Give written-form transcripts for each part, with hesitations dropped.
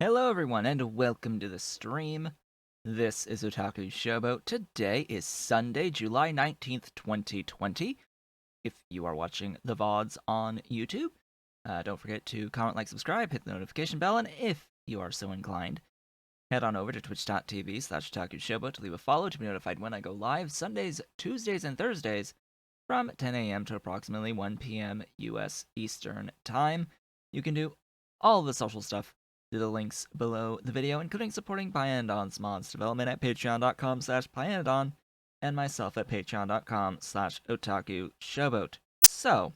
Hello everyone and welcome to the stream. This is Otaku Showboat. Today is Sunday, July 19th, 2020. If you are watching the VODs on YouTube, don't forget to comment, like, subscribe, hit the notification bell, and if you are so inclined, head on over to twitch.tv/Otaku Showboat to leave a follow to be notified when I go live Sundays, Tuesdays, and Thursdays from 10 a.m. to approximately 1 p.m. US Eastern Time. You can do all of the social stuff through the links below the video, including supporting Pyanodon's mods development at patreon.com/Pyanodon and myself at patreon.com/Otaku Showboat. So,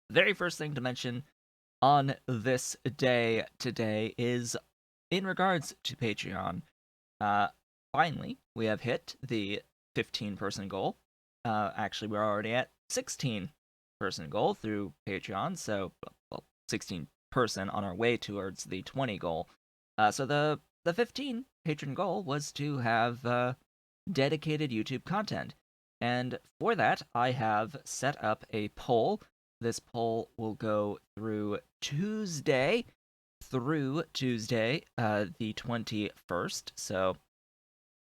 very first thing to mention on this day today is in regards to Patreon. Uh, Finally, we have hit the 15-person goal. Actually, we're already at 16-person goal through Patreon, so 16-person on our way towards the 20 goal. So the 15 patron goal was to have dedicated YouTube content, and for that, I have set up a poll. This poll will go through Tuesday, the 21st. So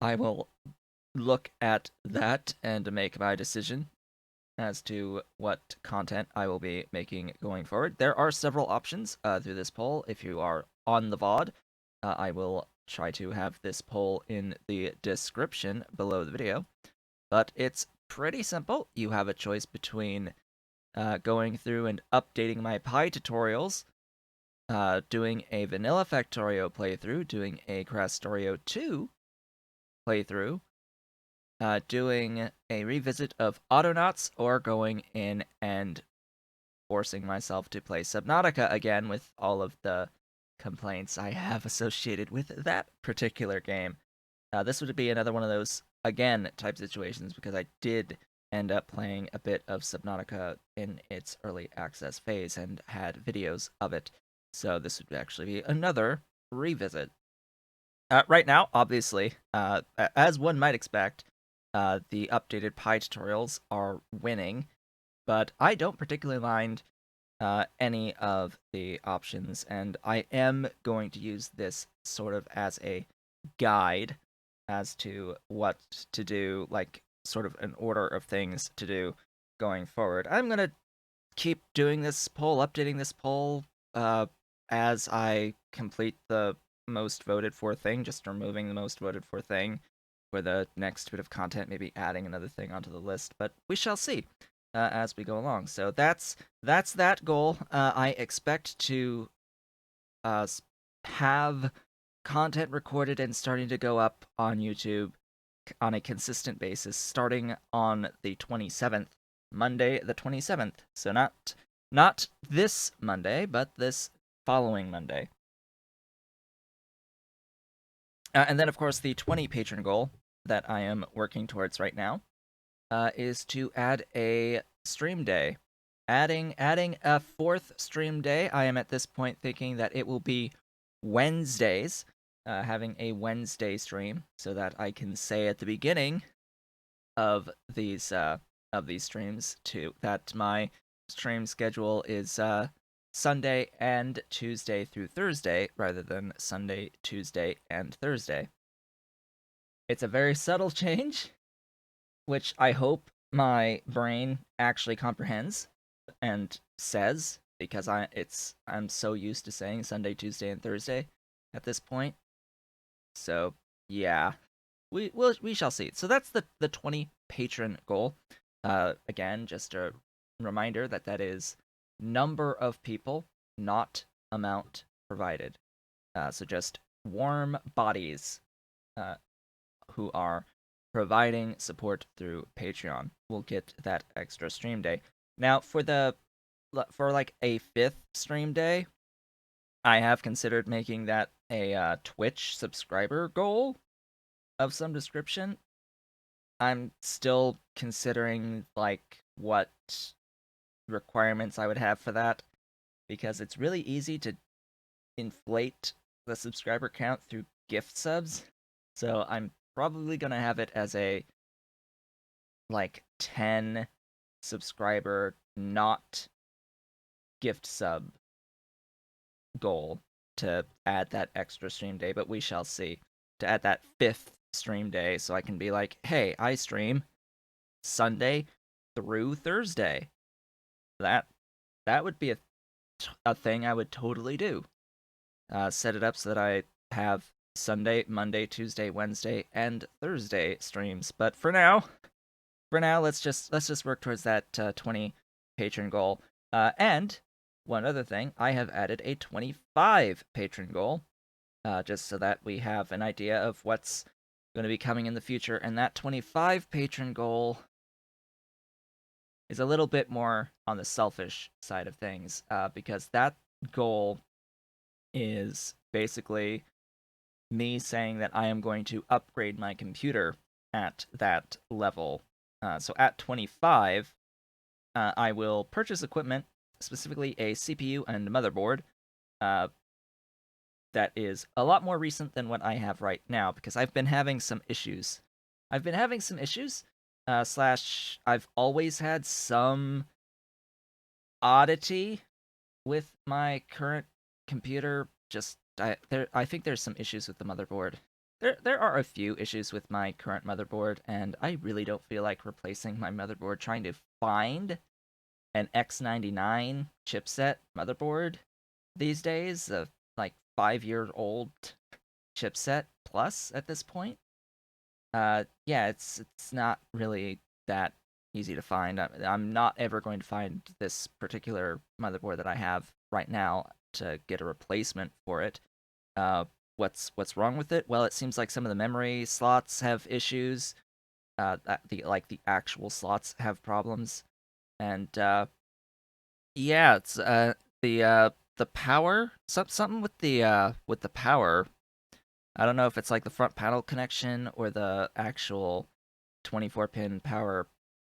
I will look at that and make my decision as to what content I will be making going forward. There are several options through this poll. If you are on the VOD, I will try to have this poll in the description below the video. But it's pretty simple. You have a choice between going through and updating my Pi tutorials, doing a vanilla Factorio playthrough, doing a Crastorio 2 playthrough, doing a revisit of Autonauts, or going in and forcing myself to play Subnautica again with all of the complaints I have associated with that particular game. This would be another one of those, again, type situations, because I did end up playing a bit of Subnautica in its early access phase and had videos of it. So this would actually be another revisit. Right now, obviously, as one might expect, the updated Pi tutorials are winning, but I don't particularly mind any of the options, and I am going to use this sort of as a guide as to what to do, like sort of an order of things to do going forward. I'm going to keep doing this poll, updating this poll as I complete the most voted for thing, just removing the most voted for thing for the next bit of content, maybe adding another thing onto the list, but we shall see as we go along. So that's that goal. I expect to have content recorded and starting to go up on YouTube on a consistent basis starting on the 27th, Monday the 27th. So not this Monday, but this following Monday. And then, of course, the 20 patron goal that I am working towards right now is to add a stream day. Adding a fourth stream day. I am at this point thinking that it will be Wednesdays, having a Wednesday stream, so that I can say at the beginning of these streams too that my stream schedule is Sunday and Tuesday through Thursday rather than Sunday, Tuesday, and Thursday. It's a very subtle change, which I hope my brain actually comprehends and says, because I'm so used to saying Sunday, Tuesday, and Thursday at this point. So yeah, we shall see. So that's the 20 patron goal. Again, just a reminder that that is number of people, not amount provided. So just warm bodies who are providing support through Patreon will get that extra stream day. Now, for like a fifth stream day, I have considered making that a Twitch subscriber goal of some description. I'm still considering like what requirements I would have for that, because it's really easy to inflate the subscriber count through gift subs. So I'm probably going to have it as a like 10 subscriber not gift sub goal to add that extra stream day, but we shall see. To add that 5th stream day, so I can be like, hey, I stream Sunday through Thursday. That would be a thing I would totally do. Set it up so that I have Sunday, Monday, Tuesday, Wednesday, and Thursday streams. But for now, let's just work towards that 20 patron goal. And one other thing, I have added a 25 patron goal, just so that we have an idea of what's going to be coming in the future. And that 25 patron goal is a little bit more on the selfish side of things, because that goal is basically me saying that I am going to upgrade my computer at that level. So at 25, I will purchase equipment, specifically a CPU and motherboard, that is a lot more recent than what I have right now, because I've been having some issues. Slash, I've always had some oddity with my current computer. I think there's some issues with the motherboard. There are a few issues with my current motherboard, and I really don't feel like replacing my motherboard. Trying to find an X99 chipset motherboard these days, a like 5-year-old chipset plus at this point. Yeah, it's not really that easy to find. I'm not ever going to find this particular motherboard that I have right now to get a replacement for it. What's wrong with it? Well, it seems like some of the memory slots have issues. The actual slots have problems, and yeah, it's the power, something with the power. I don't know if it's like the front panel connection or the actual 24-pin power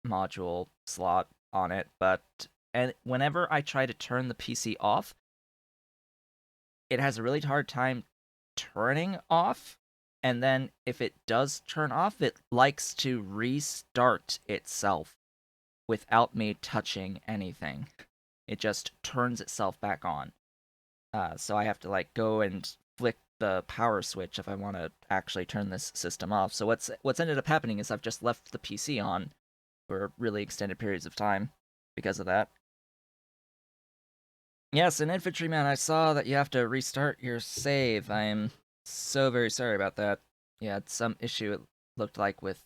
module slot on it, but and whenever I try to turn the PC off, it has a really hard time turning off. And then if it does turn off, it likes to restart itself without me touching anything. It just turns itself back on. So I have to like go and flick the power switch if I want to actually turn this system off. So what's ended up happening is I've just left the PC on for really extended periods of time because of that. Yes, an infantryman, I saw that you have to restart your save. I am so very sorry about that. Yeah, it's some issue it looked like with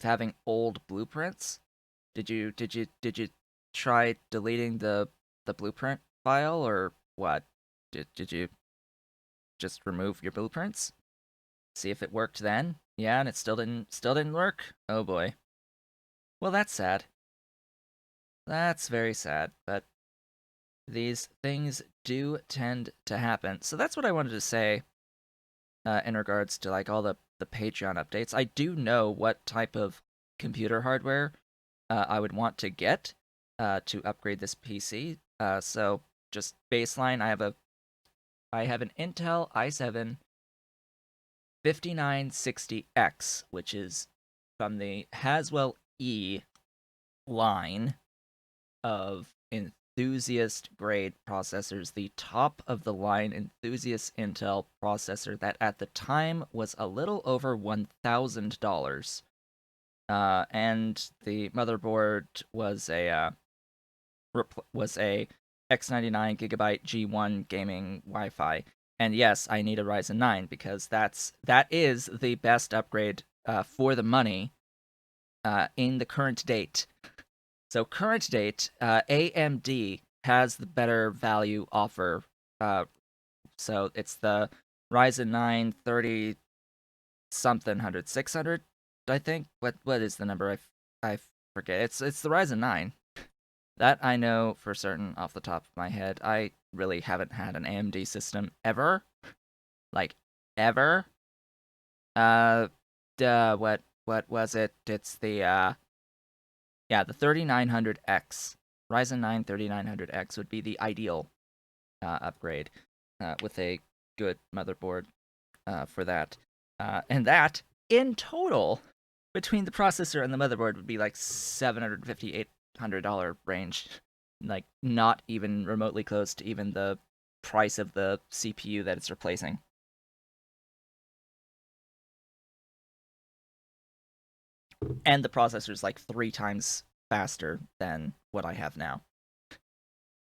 having old blueprints. Did you try deleting the blueprint file, or what? Did you just remove your blueprints? See if it worked then? Yeah, and it still didn't work? Oh boy. Well, that's sad. That's very sad, but these things do tend to happen. So that's what I wanted to say, in regards to like all the Patreon updates. I do know what type of computer hardware I would want to get to upgrade this PC. So just baseline, I have an Intel i7 5960X, which is from the Haswell E line of enthusiast grade processors, the top of the line enthusiast Intel processor that at the time was a little over $1,000. And the motherboard was a X99 gigabyte G1 gaming Wi-Fi. And yes, I need a Ryzen 9 because that is the best upgrade for the money in the current date. So current date, AMD has the better value offer. So it's the Ryzen 9 30 something hundred 600, I think. What is the number? I forget. It's the Ryzen 9. That I know for certain off the top of my head. I really haven't had an AMD system ever. Like ever. What was it? It's the the 3900X. Ryzen 9 3900X would be the ideal upgrade with a good motherboard for that. And that, in total, between the processor and the motherboard, would be like $750, $800 range. Like, not even remotely close to even the price of the CPU that it's replacing. And the processor is like 3 times faster than what I have now.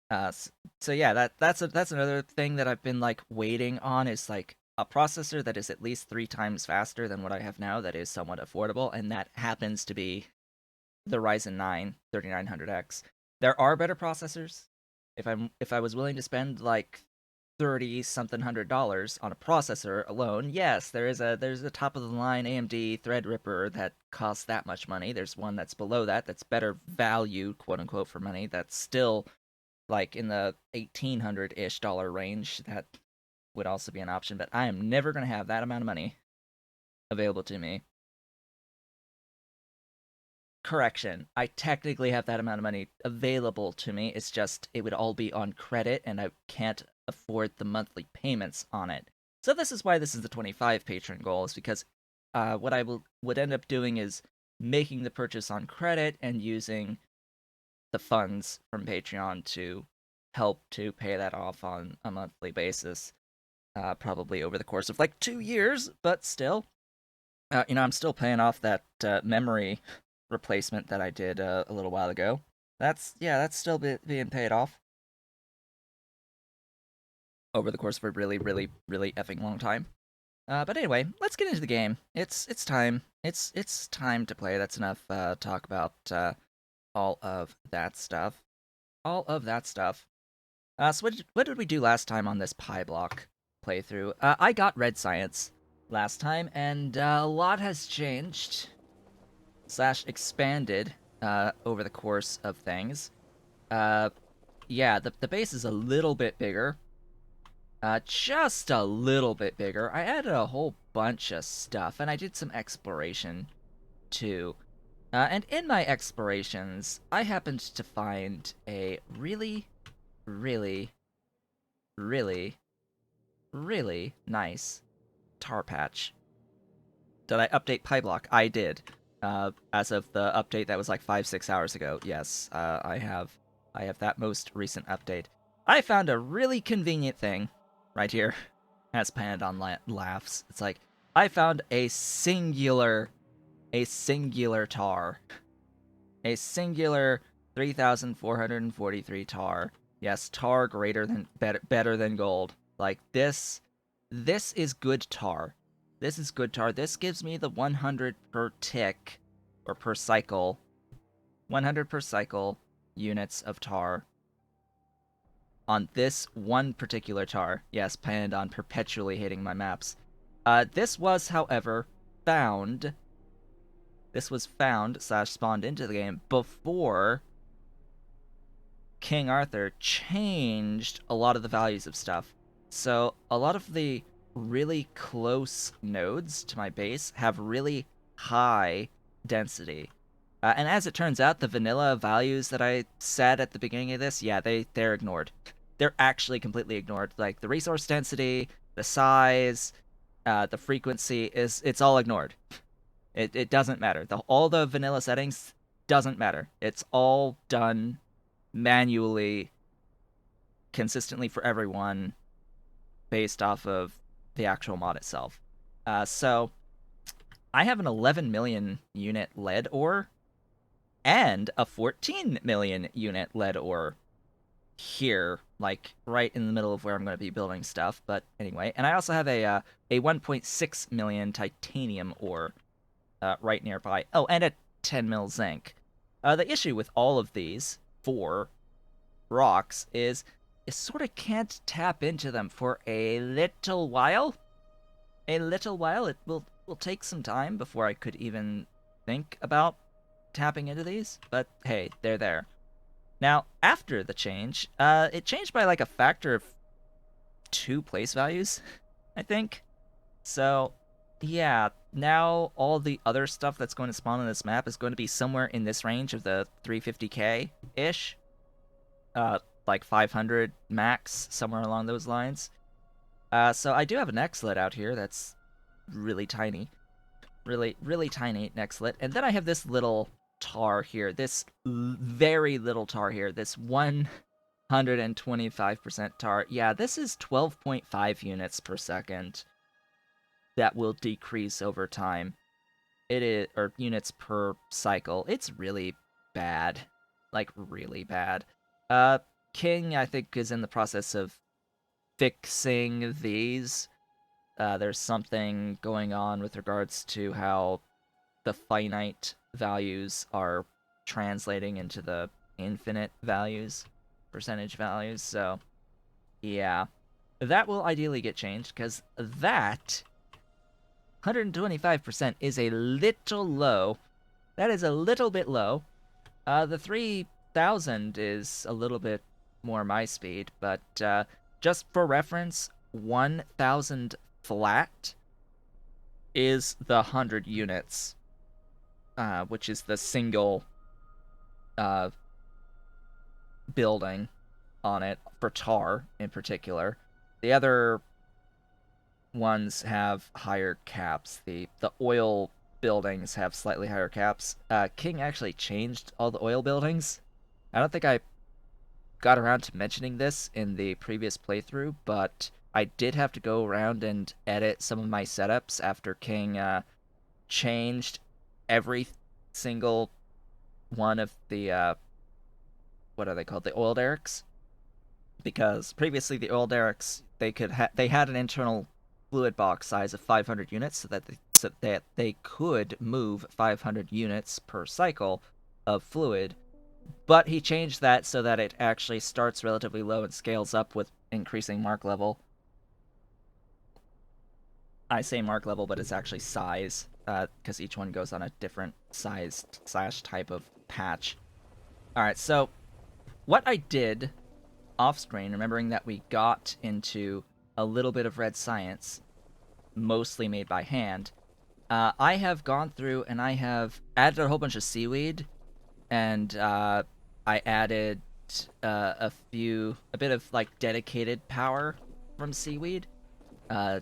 Uh, so yeah, that's another thing that I've been like waiting on is like a processor that is at least 3 times faster than what I have now that is somewhat affordable, and that happens to be the Ryzen 9 3900X. There are better processors. If I was willing to spend like 30 something $100 on a processor alone, yes, there's a top of the line AMD Threadripper that costs that much money. There's one that's below that that's better value, quote unquote, for money. That's still like in the 1800-ish dollar range. That would also be an option, but I am never going to have that amount of money available to me. Correction. I technically have that amount of money available to me. It's just it would all be on credit and I can't afford the monthly payments on it. So this is why this is the 25 patron goal, is because what I would end up doing is making the purchase on credit and using the funds from Patreon to help to pay that off on a monthly basis, probably over the course of like 2 years, but still, I'm still paying off that memory replacement that I did a little while ago. That's still being paid off over the course of a really, really, really effing long time. But anyway, let's get into the game. It's time. It's time to play. That's enough talk about all of that stuff. All of that stuff. So what did we do last time on this PyBlock playthrough? I got red science last time, and a lot has changed slash expanded over the course of things. Uh, yeah, the base is a little bit bigger. Just a little bit bigger. I added a whole bunch of stuff, and I did some exploration too. And in my explorations, I happened to find a really, really, really, really nice tar patch. Did I update PyBlock? I did. As of the update that was like 5-6 hours ago. Yes, I have that most recent update. I found a really convenient thing right here. As Pandon laughs, it's like I found a singular tar, a singular 3,443 tar. Yes, tar greater than better than gold. Like this is good tar. This is good tar. This gives me the 100 per tick, or per cycle, 100 per cycle units of tar on this one particular tar. Yes, planned on perpetually hitting my maps. This was, however, found. This was found slash spawned into the game before King Arthur changed a lot of the values of stuff. So a lot of the really close nodes to my base have really high density. And as it turns out, the vanilla values that I said at the beginning of this, yeah, they're ignored. They're actually completely ignored. Like the resource density, the size, the frequency it's all ignored. It doesn't matter. All the vanilla settings doesn't matter. It's all done manually, consistently for everyone, based off of the actual mod itself. So I have an 11 million unit lead ore and a 14 million unit lead ore here, like right in the middle of where I'm going to be building stuff. But anyway, and I also have a 1.6 million titanium ore right nearby. Oh, and a 10 mil zinc. The issue with all of these 4 rocks is you sort of can't tap into them for a little while. A little while. It will take some time before I could even think about tapping into these, but hey, they're there. Now, after the change, it changed by like a factor of 2 place values, I think. So, yeah, now all the other stuff that's going to spawn on this map is going to be somewhere in this range of the 350k-ish. Like 500 max, somewhere along those lines. So I do have an X-Lit out here that's really tiny. Really, really tiny X-Lit. And then I have this little tar here. This very little tar here. This one 125% tar. Yeah, this is 12.5 units per second that will decrease over time. It is, or units per cycle. It's really bad. Like, really bad. Uh, King, I think, is in the process of fixing these. There's something going on with regards to how the finite values are translating into the infinite values, percentage values. So, yeah. That will ideally get changed because that 125% is a little low. That is a little bit low. The 3000 is a little bit more my speed, but just for reference, 1000 flat is the 100 units, which is the single uh, building on it for tar in particular. The other ones have higher caps. The oil buildings have slightly higher caps. King actually changed all the oil buildings. I don't think I got around to mentioning this in the previous playthrough, but I did have to go around and edit some of my setups after King changed every single one of the what are they called? The oil derricks. Because previously the oil derricks they had an internal fluid box size of 500 units so that they could move 500 units per cycle of fluid, but he changed that so that it actually starts relatively low and scales up with increasing mark level. I say mark level, but it's actually size, because each one goes on a different size / type of patch. Alright, so what I did off screen, remembering that we got into a little bit of red science, mostly made by hand, I have gone through and I have added a whole bunch of seaweed, and I added a bit of like dedicated power from seaweed. Uh,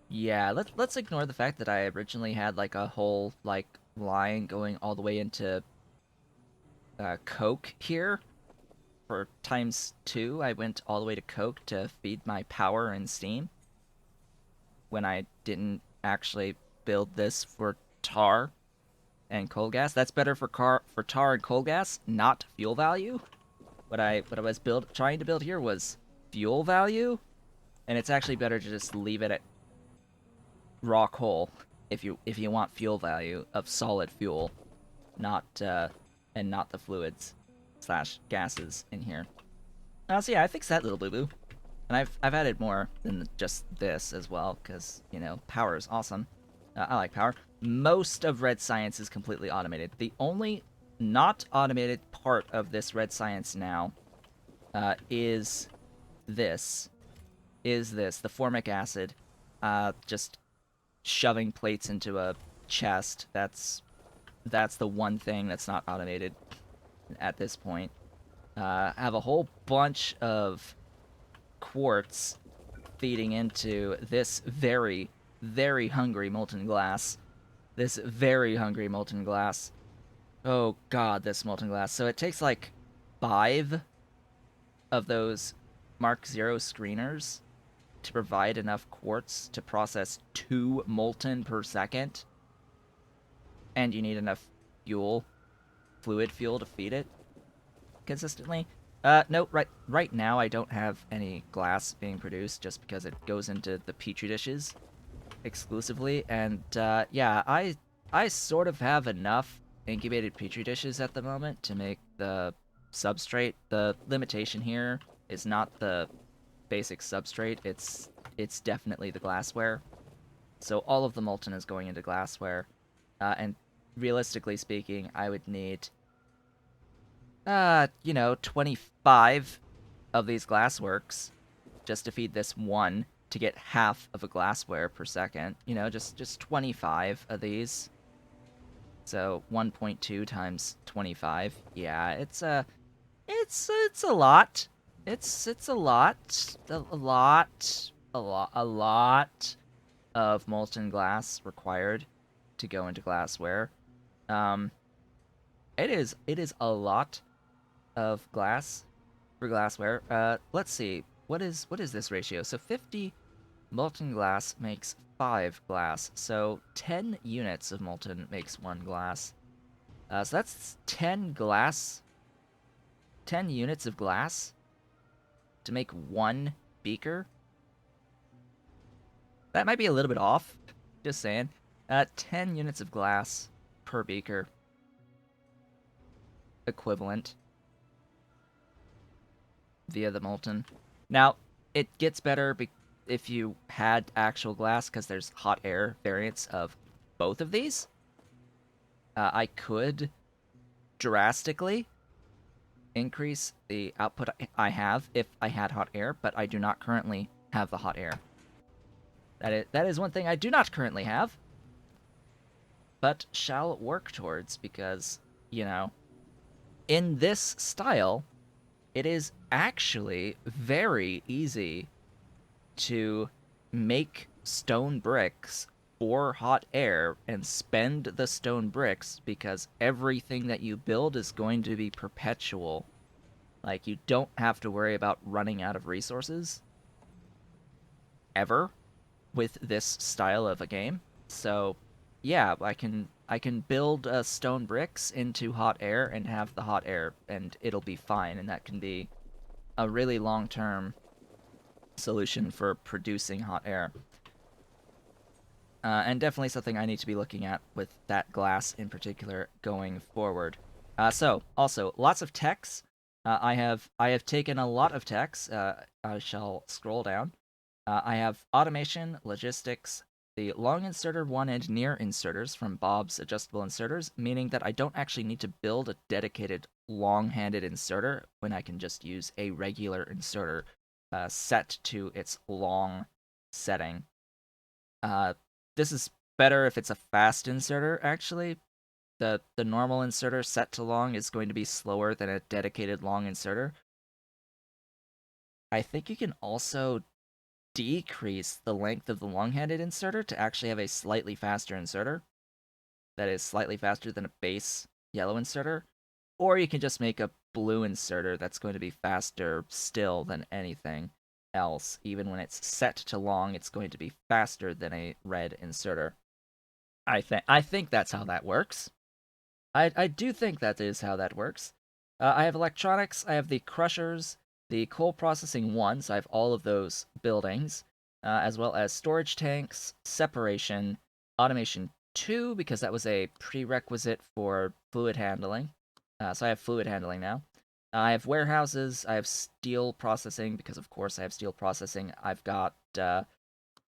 yeah, let's ignore the fact that I originally had like a whole like line going all the way into coke here. For times 2, I went all the way to coke to feed my power and steam when I didn't actually build this for tar and coal gas. That's better for tar and coal gas, not fuel value. What I was trying to build here was fuel value, and it's actually better to just leave it at raw coal if you want fuel value of solid fuel, not and not the fluids / gases in here. So yeah, I fixed that little boo boo, and I've added more than just this as well because power is awesome. I like power. Most of red science is completely automated. The only not automated part of this red science now is this. The formic acid. Just shoving plates into a chest. That's the one thing that's not automated at this point. Have a whole bunch of quartz feeding into this very, very hungry molten glass. This very hungry molten glass. Oh god, this molten glass. So it takes like 5 of those Mark 0 screeners to provide enough quartz to process 2 molten per second. And you need enough fluid fuel to feed it consistently. No, right now I don't have any glass being produced just because it goes into the petri dishes exclusively, and yeah, I sort of have enough incubated petri dishes at the moment to make the substrate. The limitation here is not the basic substrate, it's definitely the glassware. So all of the molten is going into glassware, and realistically speaking, I would need 25 of these glassworks just to feed this one to get half of a glassware per second. Just 25 of these. So 1.2 times 25. Yeah, it's a lot. It's a lot. A lot of molten glass required to go into glassware. Um, it is a lot of glass for glassware. Let's see. What is this ratio? So 50 molten glass makes 5 glass. So 10 units of molten makes 1 glass. So that's 10 glass, 10 units of glass to make 1 beaker. That might be a little bit off. Just saying. 10 units of glass per beaker. Equivalent. Via the molten. Now, it gets better if you had actual glass, because there's hot air variants of both of these. I could drastically increase the output I have if I had hot air, but I do not currently have the hot air. That is one thing I do not currently have, but shall work towards, because, you know, in this style, it is actually very easy to make stone bricks for hot air and spend the stone bricks, because everything that you build is going to be perpetual. Like, you don't have to worry about running out of resources ever with this style of a game. So, yeah, I can build stone bricks into hot air and have the hot air, and it'll be fine, and that can be a really long-term solution for producing hot air. And definitely something I need to be looking at with that glass in particular going forward. So, also, lots of techs. I have taken a lot of techs. I shall scroll down. I have automation, logistics, the long inserter 1 and near inserters from Bob's Adjustable Inserters, meaning that I don't actually need to build a dedicated long-handed inserter when I can just use a regular inserter set to its long setting. Uh, this is better if it's a fast inserter, actually. The normal inserter set to long is going to be slower than a dedicated long inserter. I think you can also decrease the length of the long-handed inserter to actually have a slightly faster inserter that is slightly faster than a base yellow inserter. Or you can just make a blue inserter that's going to be faster still than anything else. Even when it's set to long, it's going to be faster than a red inserter. I think that's how that works. I do think that is how that works. I have electronics, I have the crushers, the coal processing 1, so I have all of those buildings, as well as storage tanks, separation, automation 2, because that was a prerequisite for fluid handling. So I have fluid handling now. I have warehouses, I have steel processing, because of course I have steel processing. I've got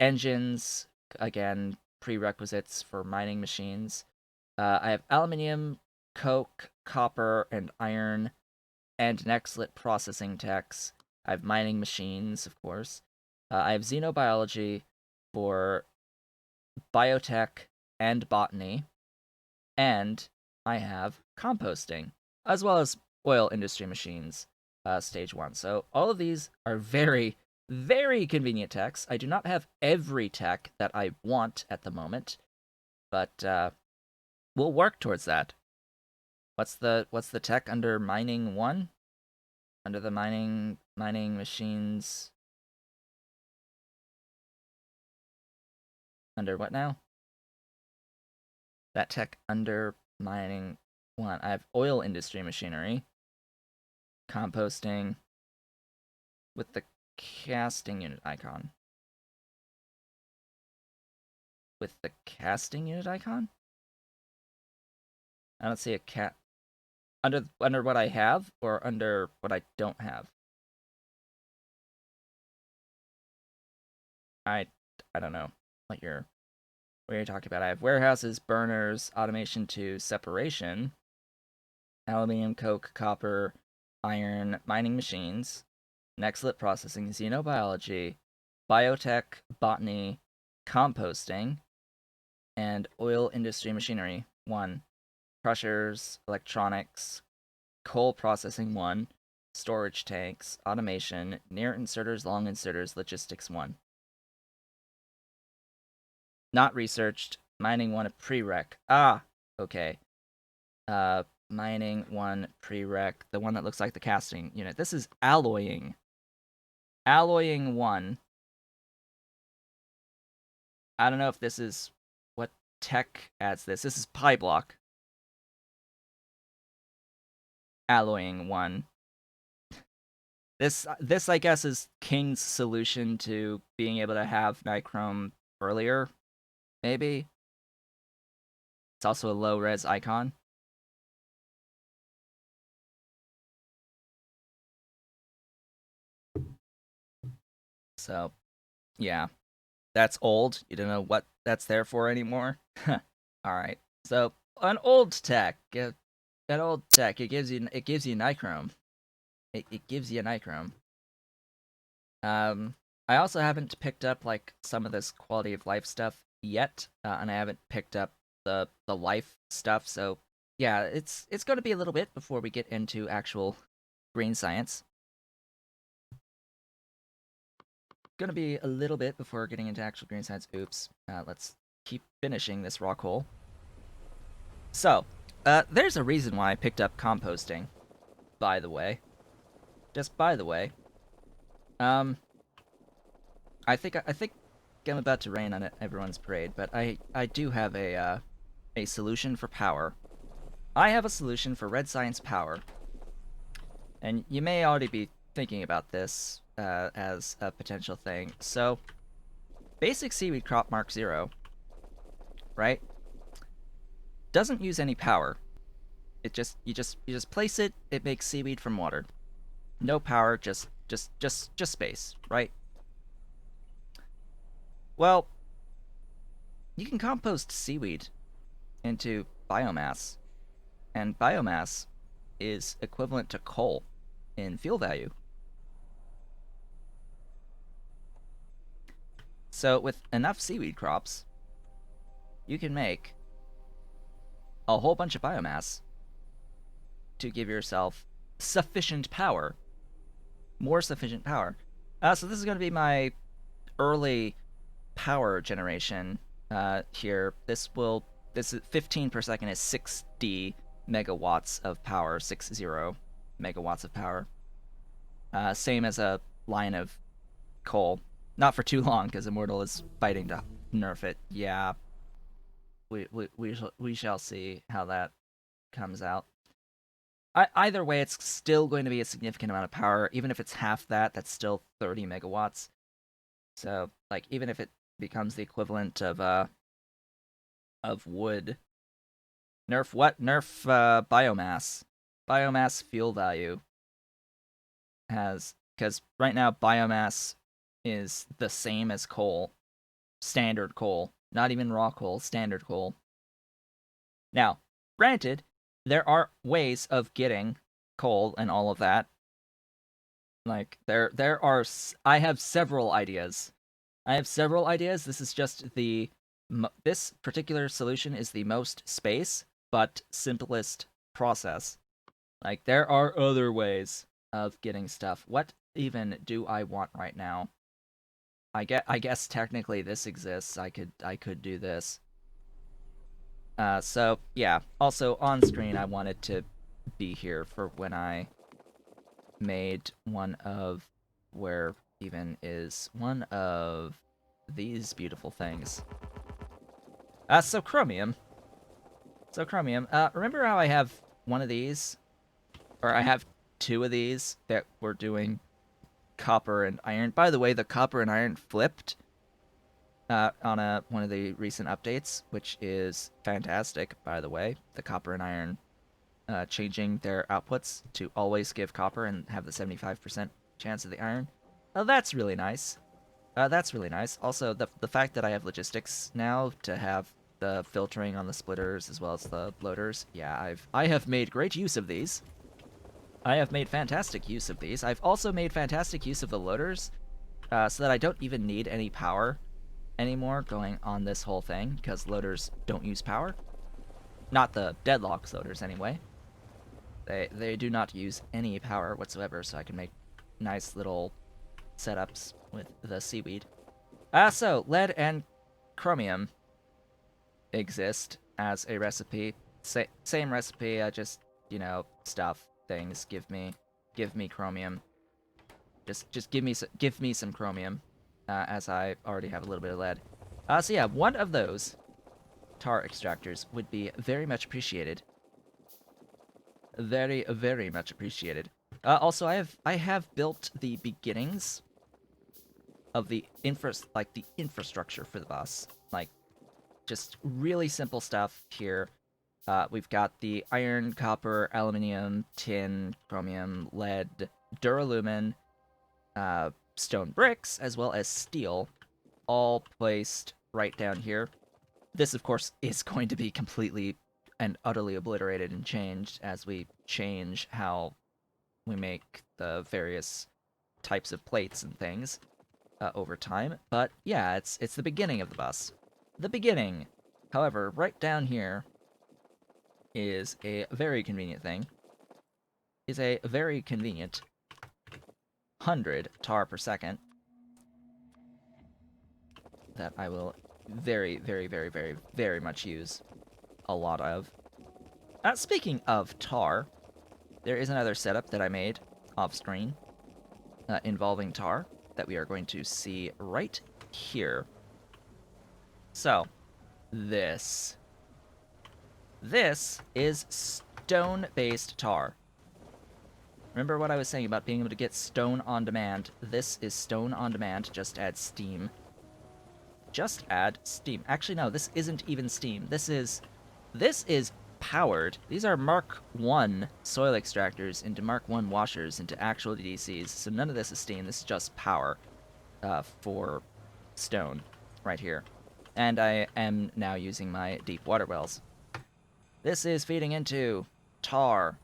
engines, again, prerequisites for mining machines. I have aluminium, coke, copper, and iron, and Nextlit processing techs. I have mining machines, of course. I have xenobiology for biotech and botany, and I have composting, as well as oil industry machines, stage 1. So all of these are very, very convenient techs. I do not have every tech that I want at the moment, but we'll work towards that. What's the tech under mining 1? Under the mining machines. Under what now? That tech under mining 1. I have oil industry machinery. Composting with the casting unit icon. With the casting unit icon? I don't see a cat under what I have or under what I don't have. I I don't know what you're talking about. I have warehouses, burners, automation 2, separation, aluminium, coke, copper, iron, mining machines, Nextlit processing, xenobiology, biotech, botany, composting, and oil industry machinery 1, crushers, electronics, coal processing 1, storage tanks, automation, near inserters, long inserters, logistics 1. Not researched, mining 1 a prereq. Ah, okay. mining 1 prereq, the one that looks like the casting unit. This is alloying. Alloying 1. I don't know if this is what tech adds this. This is PyBlock. Alloying 1. This I guess is King's solution to being able to have Nichrome earlier, maybe. It's also a low res icon. So, yeah. That's old. You don't know what that's there for anymore. Alright. So, an old tech. An old tech, it gives you Nichrome. It gives you Nichrome. I also haven't picked up like some of this quality of life stuff yet, and I haven't picked up the life stuff. So yeah, it's going to be a little bit before we get into actual green science. Going to be a little bit before getting into actual green science. Oops. Let's keep finishing this raw coal. So, there's a reason why I picked up composting. By the way, just by the way. I think I'm about to rain on everyone's parade, but I do have a solution for power. I have a solution for red science power, and you may already be thinking about this as a potential thing. So, basic seaweed crop Mark 0, right? Doesn't use any power. It just you just place it. It makes seaweed from water. No power, just space, right? Well, you can compost seaweed into biomass, and biomass is equivalent to coal in fuel value. So with enough seaweed crops, you can make a whole bunch of biomass to give yourself sufficient power. More sufficient power. So this is going to be my early power generation here. This is 15 per second is 60 megawatts of power, 60 megawatts of power. Same as a line of coal. Not for too long, because Immortal is fighting to nerf it. Yeah, we shall see how that comes out. Either way, it's still going to be a significant amount of power. Even if it's half that, that's still 30 megawatts. So, like, even if it becomes the equivalent of wood. Nerf what? Nerf biomass. Biomass fuel value has, because right now biomass is the same as coal, standard coal, not even raw coal, standard coal. Now, granted, there are ways of getting coal and all of that. Like there are I have several ideas. This is just this particular solution is the most space but simplest process. Like there are other ways of getting stuff. What even do I want right now? I guess technically this exists. I could do this. So yeah. Also on screen, I wanted to be here for when I made one of where even is one of these beautiful things. So chromium. Remember how I have one of these, or I have two of these that were doing copper and iron. By the way, the copper and iron flipped on one of the recent updates, which is fantastic. By the way, the copper and iron changing their outputs to always give copper and have the 75% chance of the iron. That's really nice. Also, the fact that I have logistics now to have the filtering on the splitters as well as the loaders. Yeah, I have made great use of these. I have made fantastic use of these. I've also made fantastic use of the loaders, so that I don't even need any power anymore going on this whole thing, because loaders don't use power. Not the deadlocks loaders, anyway. They do not use any power whatsoever, so I can make nice little setups with the seaweed. So lead and chromium exist as a recipe. Same recipe, just you know, stuff, things. Give me chromium. Just give me some chromium, as I already have a little bit of lead. So yeah, one of those tar extractors would be very much appreciated. Very, very much appreciated. Also, I have built the beginnings of the infrastructure for the bus. Like, just really simple stuff here. We've got the iron, copper, aluminium, tin, chromium, lead, duralumin, stone bricks, as well as steel, all placed right down here. This, of course, is going to be completely and utterly obliterated and changed as we change how we make the various types of plates and things over time. But yeah, it's the beginning of the bus. The beginning. However, right down here is a very convenient thing. Is a very convenient 100 tar per second that I will very, very, very, very, very much use a lot of. Speaking of tar, there is another setup that I made off screen involving tar that we are going to see right here. So, this is stone-based tar. Remember what I was saying about being able to get stone on demand? This is stone on demand. Just add steam. Just add steam. Actually, no, this isn't even steam. This is powered. These are Mark 1 soil extractors into Mark 1 washers into actual DCs. So none of this is steam. This is just power for stone right here. And I am now using my deep water wells. This is feeding into tar.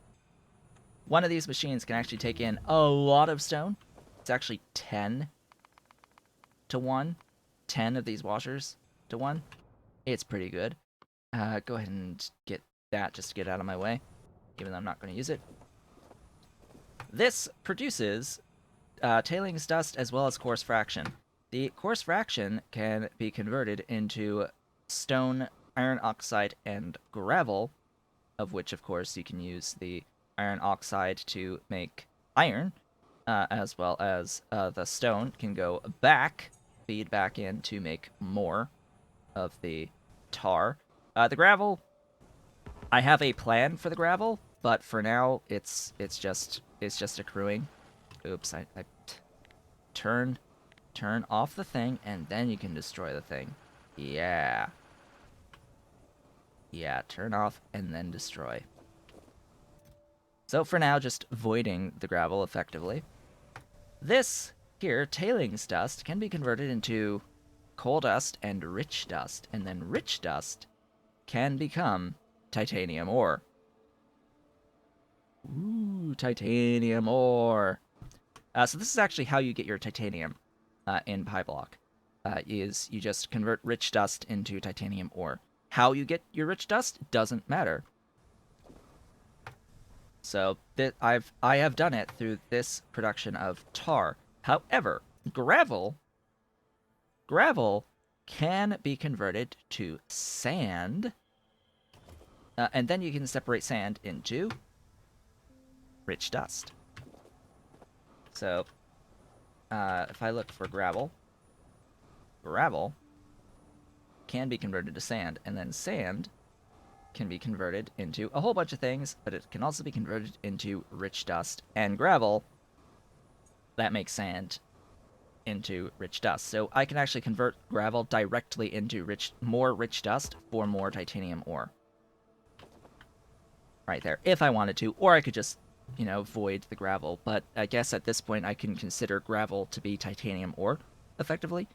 One of these machines can actually take in a lot of stone. It's actually 10 to 1. 10 of these washers to 1. It's pretty good. Go ahead and get that just to get out of my way, even though I'm not going to use it. This produces tailings dust as well as coarse fraction. The coarse fraction can be converted into stone, iron oxide, and gravel, of which, of course, you can use the iron oxide to make iron, as well as the stone can go back, feed back in to make more of the tar. The gravel, I have a plan for the gravel, but for now it's just accruing. Oops, I turn off the thing and then you can destroy the thing. Yeah. Yeah, turn off and then destroy. So for now, just voiding the gravel effectively. This here, tailings dust, can be converted into coal dust and rich dust, and then rich dust can become titanium ore. Ooh, titanium ore. So this is actually how you get your titanium in PyBlock. Is you just convert rich dust into titanium ore. How you get your rich dust doesn't matter. So I have done it through this production of tar. However, gravel can be converted to sand, and then you can separate sand into rich dust. So if I look for gravel can be converted to sand, and then sand can be converted into a whole bunch of things, but it can also be converted into rich dust, and gravel that makes sand into rich dust. So I can actually convert gravel directly into more rich dust for more titanium ore. Right there, if I wanted to, or I could just, you know, void the gravel. But I guess at this point I can consider gravel to be titanium ore, effectively,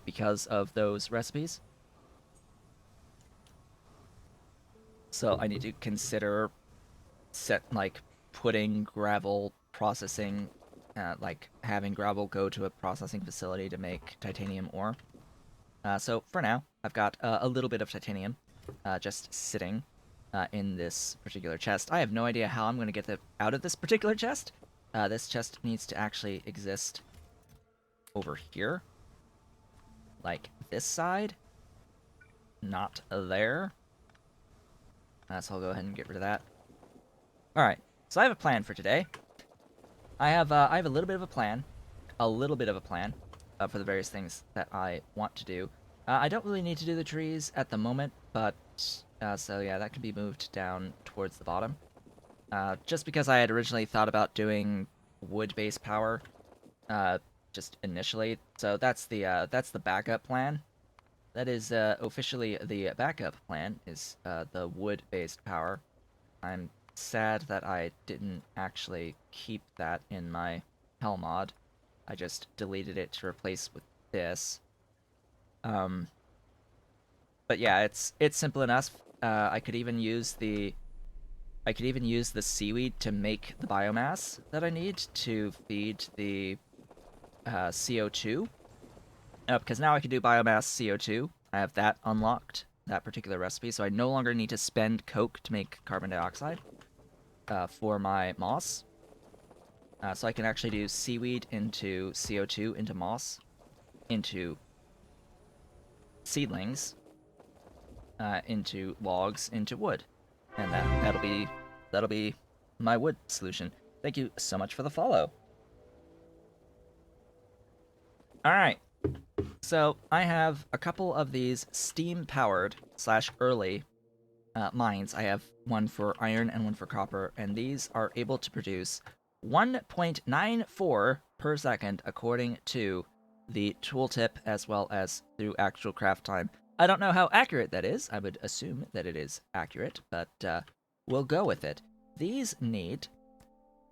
because of those recipes. So I need to consider putting gravel processing, like having gravel go to a processing facility to make titanium ore. So for now, I've got a little bit of titanium just sitting in this particular chest. I have no idea how I'm going to get it out of this particular chest. This chest needs to actually exist over here. Like this side. Not there. So I'll go ahead and get rid of that. Alright, so I have a plan for today. I have a little bit of a plan. For the various things that I want to do. I don't really need to do the trees at the moment, but so yeah, that can be moved down towards the bottom. Just because I had originally thought about doing wood-based power, just initially. So that's the backup plan. That is officially the backup plan is the wood-based power. I'm sad that I didn't actually keep that in my hell mod. I just deleted it to replace with this. Um, but yeah, it's simple enough. I could even use the seaweed to make the biomass that I need to feed the CO2. Because now I can do biomass CO2. I have that unlocked, that particular recipe, so I no longer need to spend coke to make carbon dioxide for my moss. So I can actually do seaweed into CO2 into moss into seedlings into logs into wood, and that'll be my wood solution. Thank you so much for the follow. All right, so I have a couple of these steam-powered / early mines. I have one for iron and one for copper, and these are able to produce 1.94 per second according to the tooltip as well as through actual craft time. I don't know how accurate that is. I would assume that it is accurate, but we'll go with it. These need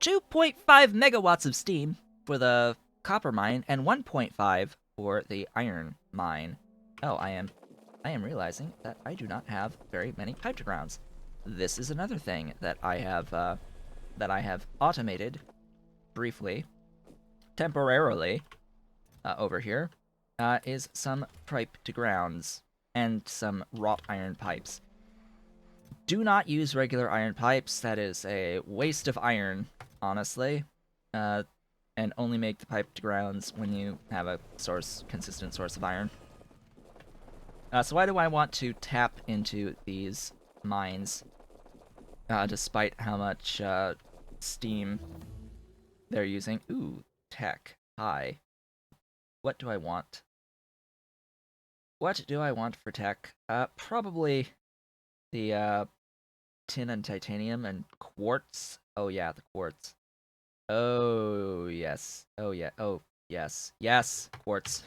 2.5 megawatts of steam for the copper mine and 1.5 for the iron mine. Oh, I am realizing that I do not have very many pipe to grounds. This is another thing that I have automated briefly, temporarily, over here, is some pipe to grounds and some wrought iron pipes. Do not use regular iron pipes. That is a waste of iron, honestly. And only make the pipe to grounds when you have a consistent source of iron. So why do I want to tap into these mines, despite how much steam they're using? Ooh, tech. Hi. What do I want? What do I want for tech? Probably the tin and titanium and quartz. Oh yeah, the quartz. Oh yes. Oh yeah. Oh yes. Yes, quartz.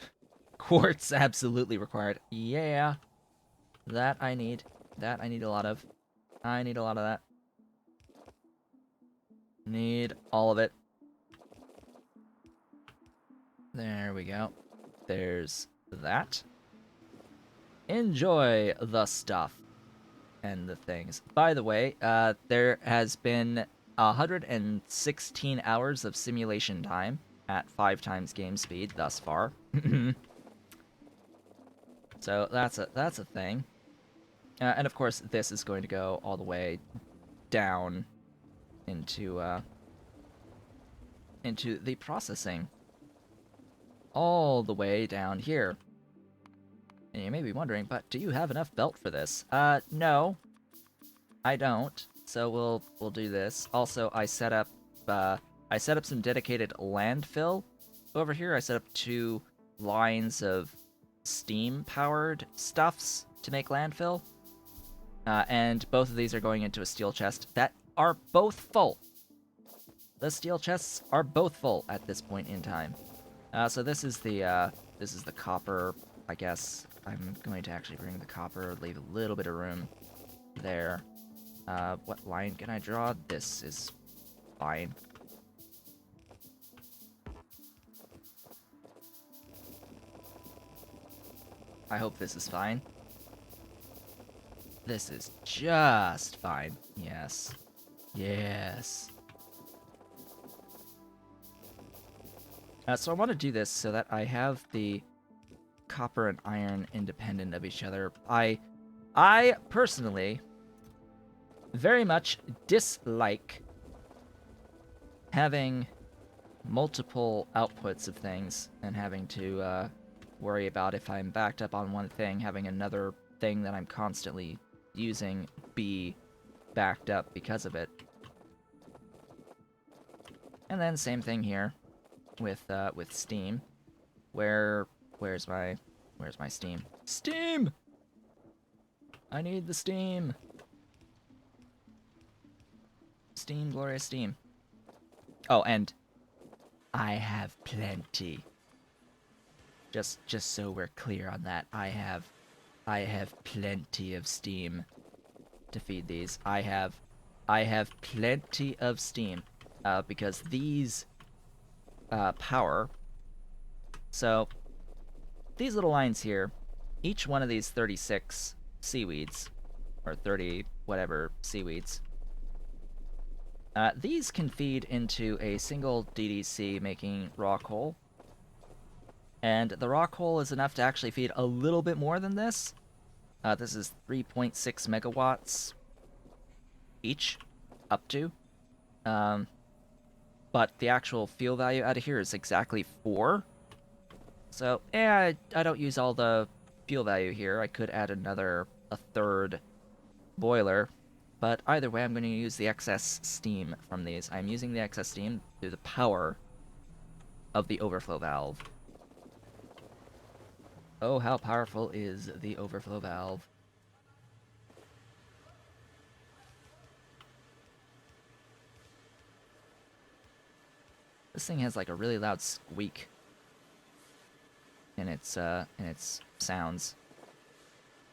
Quartz absolutely required. Yeah. That I need. That I need a lot of. I need a lot of that. Need all of it. There we go. There's that. Enjoy the stuff and the things. By the way, there has been 116 hours of simulation time at 5 times game speed thus far. So that's a thing. And of course, this is going to go all the way down into the processing. All the way down here. And you may be wondering, but do you have enough belt for this? No. I don't. So we'll do this. Also, I set up some dedicated landfill over here. I set up 2 lines of steam-powered stuffs to make landfill. And both of these are going into a steel chest that are both full. The steel chests are both full at this point in time. So this is the copper, I guess. I'm going to actually bring the copper, leave a little bit of room there. What line can I draw? This is fine. I hope this is fine. This is just fine. Yes. Yes. So I want to do this so that I have the copper and iron independent of each other. I personally very much dislike having multiple outputs of things and having to worry about if I'm backed up on one thing, having another thing that I'm constantly using be backed up because of it. And then same thing here with steam. Where's my steam? Steam! I need the steam. Steam, glorious steam. Oh, and I have plenty. Just so we're clear on that, I have plenty of steam to feed these. I have plenty of steam because these power. So these little lines here, each one of these 36 seaweeds, or 30 whatever seaweeds, these can feed into a single DDC making rock hole. And the rock hole is enough to actually feed a little bit more than this. This is 3.6 megawatts each, up to. But the actual fuel value out of here is exactly 4. So, I don't use all the fuel value here. I could add a third boiler. But either way, I'm going to use the excess steam from these. I'm using the excess steam through the power of the overflow valve. Oh, how powerful is the overflow valve? This thing has like a really loud squeak in its sounds.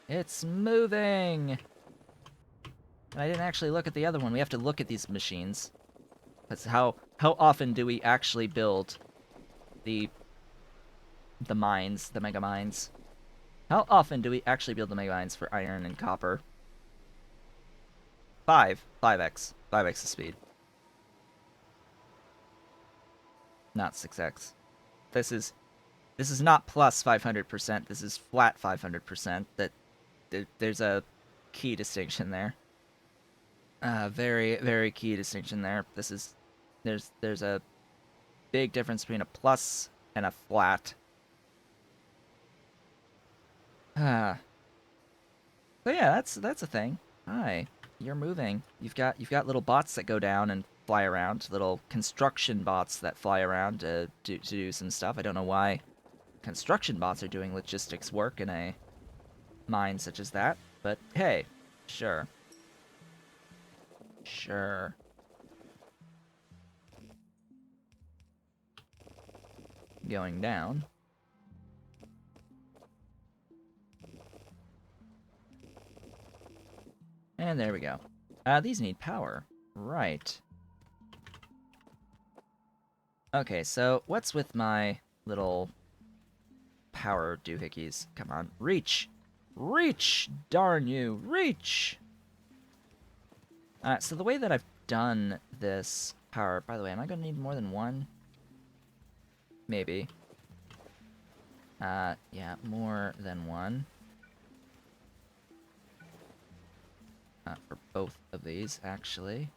It's moving! And I didn't actually look at the other one. We have to look at these machines. That's how often do we actually build the mines, the mega mines? How often do we actually build the mega mines for iron and copper? 5x the speed. Not 6x. This is not plus 500%. This is flat 500%. There's a key distinction there. Very, very key distinction there. There's a big difference between a plus and a flat. So yeah, that's a thing. Hi, you're moving. You've got little bots that go down and fly around, little construction bots that fly around to do some stuff. I don't know why construction bots are doing logistics work in a mine such as that, but hey, sure. Sure. Going down. And there we go. These need power. Right. Okay, so what's with my little power doohickeys? Come on, reach! Reach! Darn you, reach! So the way that I've done this power... By the way, am I going to need more than one? Maybe. Yeah, more than one. For both of these, actually.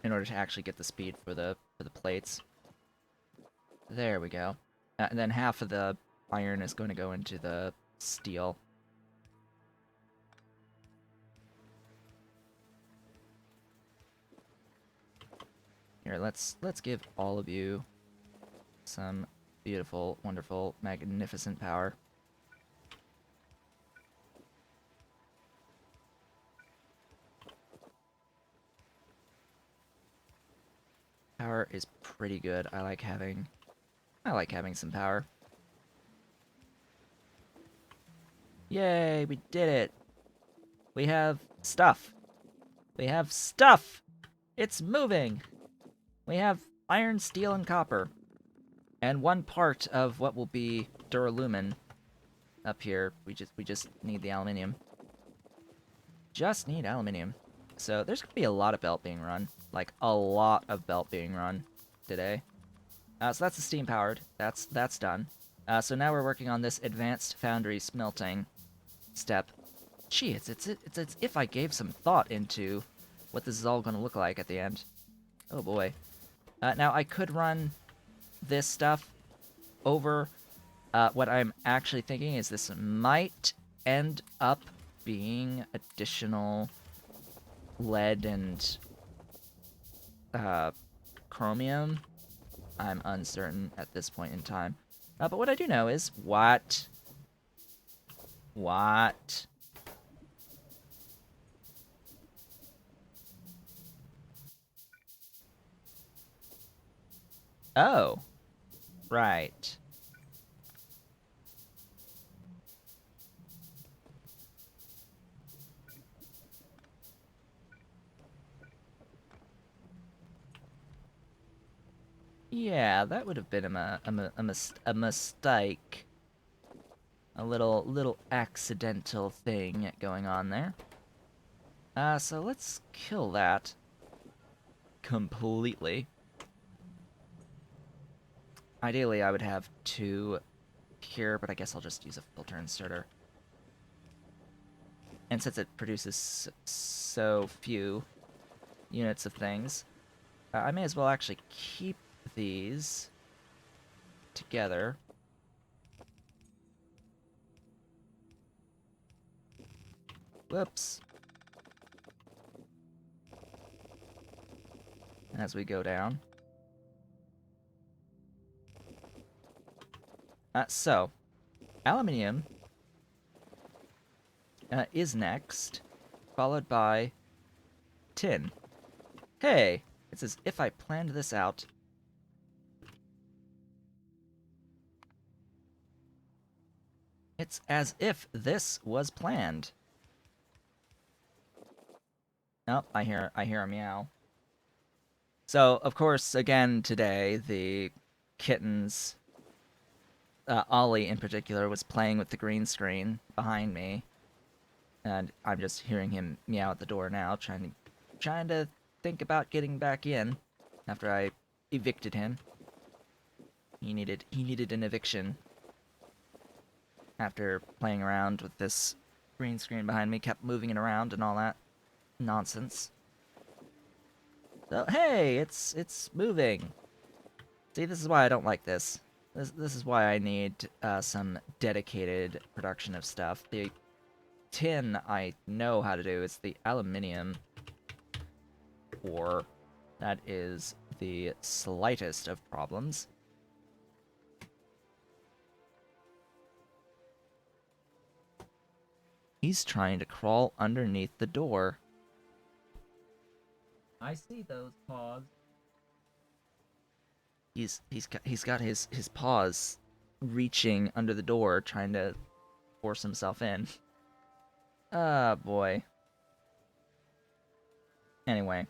In order to actually get the speed for the plates. There we go. And then half of the iron is going to go into the steel. Here, let's give all of you some beautiful, wonderful, magnificent power. Power is pretty good. I like having some power. Yay, we did it. We have stuff. We have stuff. It's moving. We have iron, steel, and copper. And one part of what will be duralumin up here. We just need the aluminium. Just need aluminium. So there's gonna be a lot of belt being run. Like a lot of belt being run today. So that's the steam powered. That's done. So now we're working on this advanced foundry smelting step. Gee, it's if I gave some thought into what this is all gonna look like at the end. Oh boy. Now I could run this stuff over. What I'm actually thinking is this might end up being additional lead and chromium, I'm uncertain at this point in time. But what I do know is what? What? Oh, right. Yeah, that would have been a mistake. A little accidental thing going on there. So let's kill that completely. Ideally, I would have 2 here, but I guess I'll just use a filter inserter. And since it produces so few units of things, I may as well actually keep these together. Whoops. As we go down. So, aluminium is next, followed by tin. Hey, it's as if I planned this out. It's as if this was planned. Oh, I hear a meow. So, of course, again today, the kittens, Ollie in particular, was playing with the green screen behind me, and I'm just hearing him meow at the door now, trying to think about getting back in after I evicted him. He needed an eviction after playing around with this green screen behind me, kept moving it around and all that nonsense. So hey, it's moving. See, this is why I don't like this. This is why I need some dedicated production of stuff. The tin I know how to do. It's the aluminium ore that is the slightest of problems. He's trying to crawl underneath the door. I see those paws. He's got his paws reaching under the door, trying to force himself in. Ah, boy. Anyway,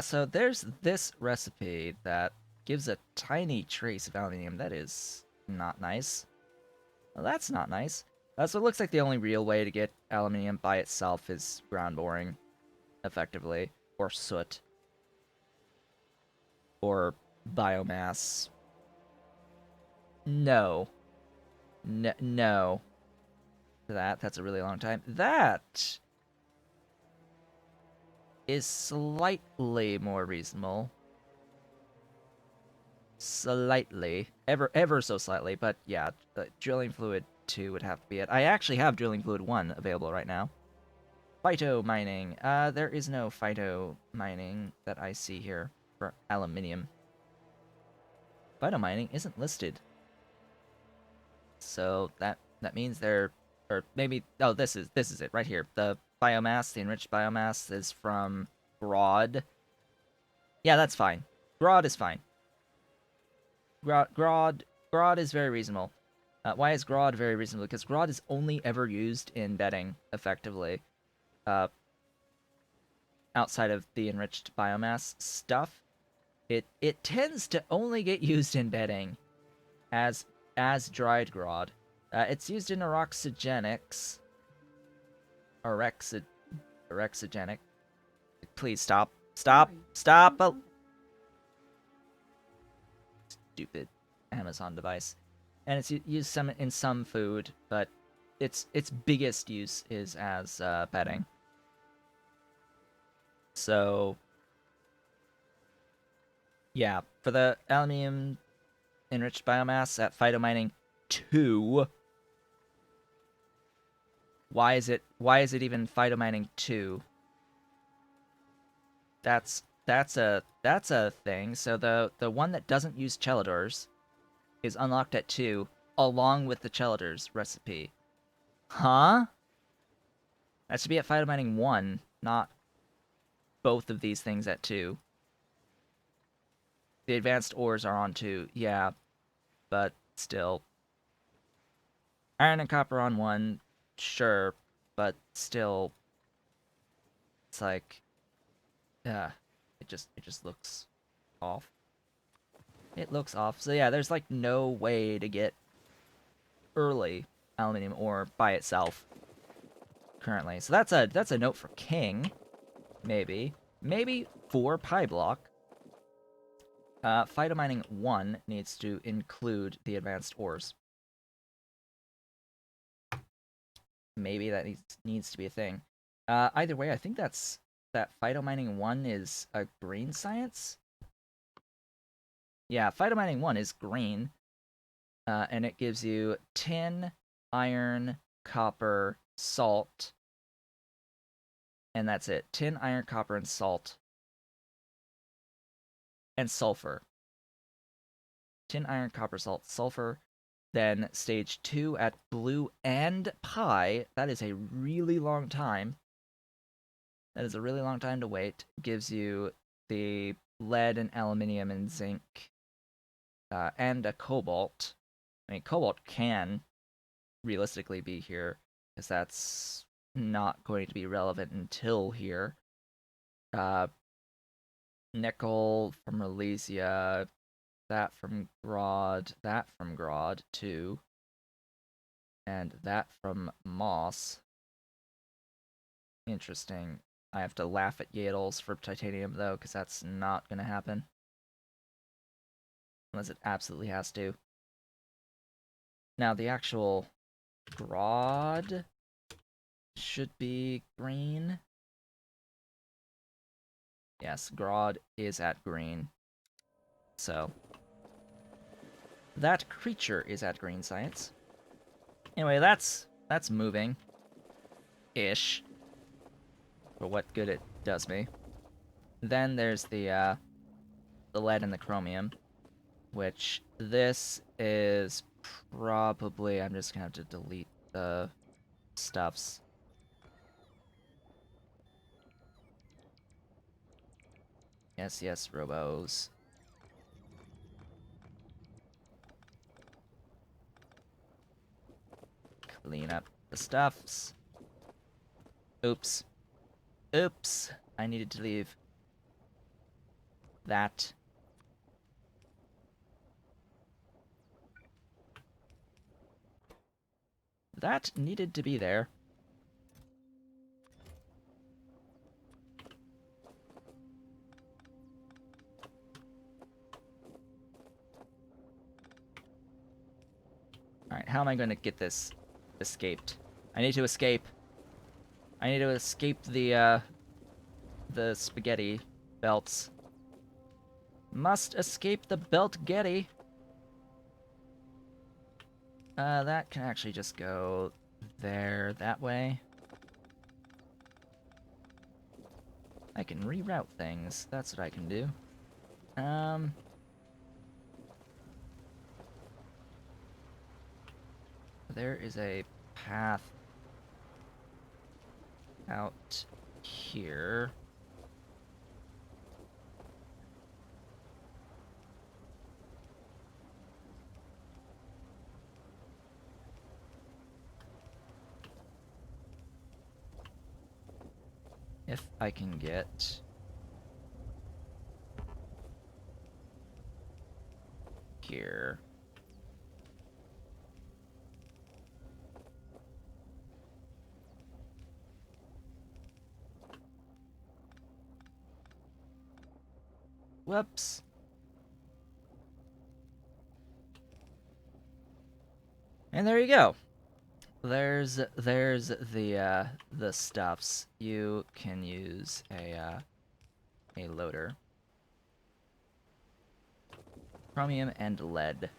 so there's this recipe that gives a tiny trace of aluminium. That is not nice. Well, that's not nice. So it looks like the only real way to get aluminium by itself is ground boring, effectively, or soot, or biomass. No. No. That's a really long time. That is slightly more reasonable. Slightly. Ever so slightly, but yeah, the drilling fluid 2 would have to be it. I actually have drilling fluid 1 available right now. Phyto mining. There is no phyto mining that I see here for aluminium. Phyto mining isn't listed. So that means they're, or maybe, oh, this is it right here. The biomass, the enriched biomass is from Grodd. Yeah, that's fine. Grodd is fine. Grodd is very reasonable. Why is Grodd very reasonable? Because Grodd is only ever used in bedding, effectively. Outside of the enriched biomass stuff, it tends to only get used in bedding as dried Grodd. It's used in orexigenics. Orexigenic. Please stop. Stop. Stop. Oh. Stupid Amazon device. And it's used in some food, but its biggest use is as bedding. So yeah, for the aluminium enriched biomass at phytomining 2. Why is it even phytomining 2? that's a thing. So the one that doesn't use Celadors is unlocked at 2, along with the Celadors recipe. Huh? That should be at Phytomining 1, not both of these things at 2. The advanced ores are on 2, yeah, but still. Iron and copper on 1, sure, but still, it's like, it just looks off. It looks off. So yeah, there's like no way to get early aluminium ore by itself currently. So that's a note for King, maybe. Maybe for PyBlock. Phytomining 1 needs to include the advanced ores. Maybe that needs to be a thing. Either way, I think that phytomining 1 is a green science. Yeah, phytomining 1 is green, and it gives you tin, iron, copper, salt, and that's it. Tin, iron, copper, and salt. And sulfur. Tin, iron, copper, salt, sulfur. Then stage 2 at blue and pi. That is a really long time. That is a really long time to wait. Gives you the lead and aluminium and zinc, and a cobalt. I mean, cobalt can realistically be here, because that's not going to be relevant until here. Nickel from Relesia, that from Grodd too, and that from Moss. Interesting. I have to laugh at Yadles for titanium, though, because that's not going to happen. Unless it absolutely has to. Now, the actual Grodd should be green. Yes, Grodd is at green. So, that creature is at green science. Anyway, that's moving. Ish. For what good it does me. Then there's the lead and the chromium, which this is probably... I'm just gonna have to delete the stuffs. Yes, yes, robos. Clean up the stuffs. Oops. Oops. I needed to leave that. That needed to be there. Alright, how am I going to get this escaped? I need to escape. I need to escape the spaghetti belts. Must escape the belt-getty. That can actually just go there, that way. I can reroute things. That's what I can do. There is a path out here. If I can get here. Whoops. And there you go. There's the stuffs. You can use a loader. Chromium and lead.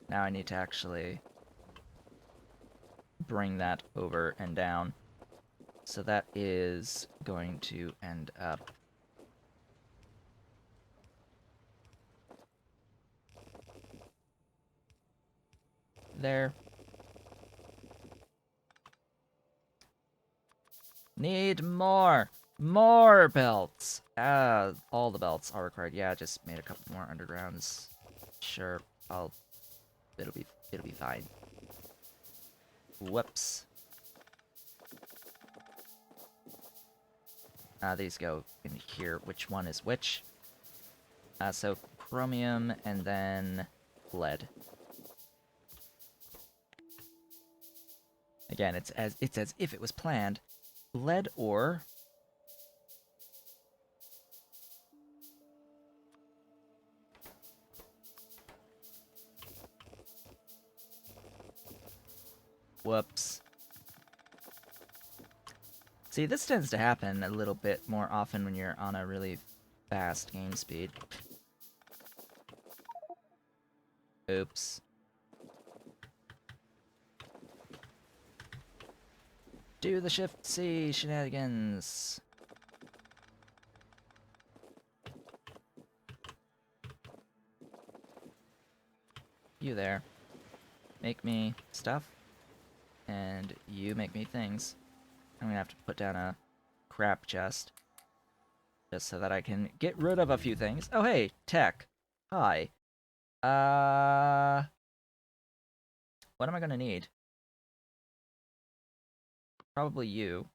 Now I need to actually bring that over and down. So that is going to end up there. Need more! More belts! All the belts are required. Yeah, just made a couple more undergrounds. Sure, it'll be fine. Whoops. These go in here. Which one is which? So chromium and then lead. Again, it's as if it was planned. Lead ore. Whoops. See, this tends to happen a little bit more often when you're on a really fast game speed. Oops. Do the Shift C shenanigans. You there. Make me stuff. And you make me things. I'm gonna have to put down a crap chest. Just so that I can get rid of a few things. Oh hey, tech. Hi. What am I gonna need? Probably you.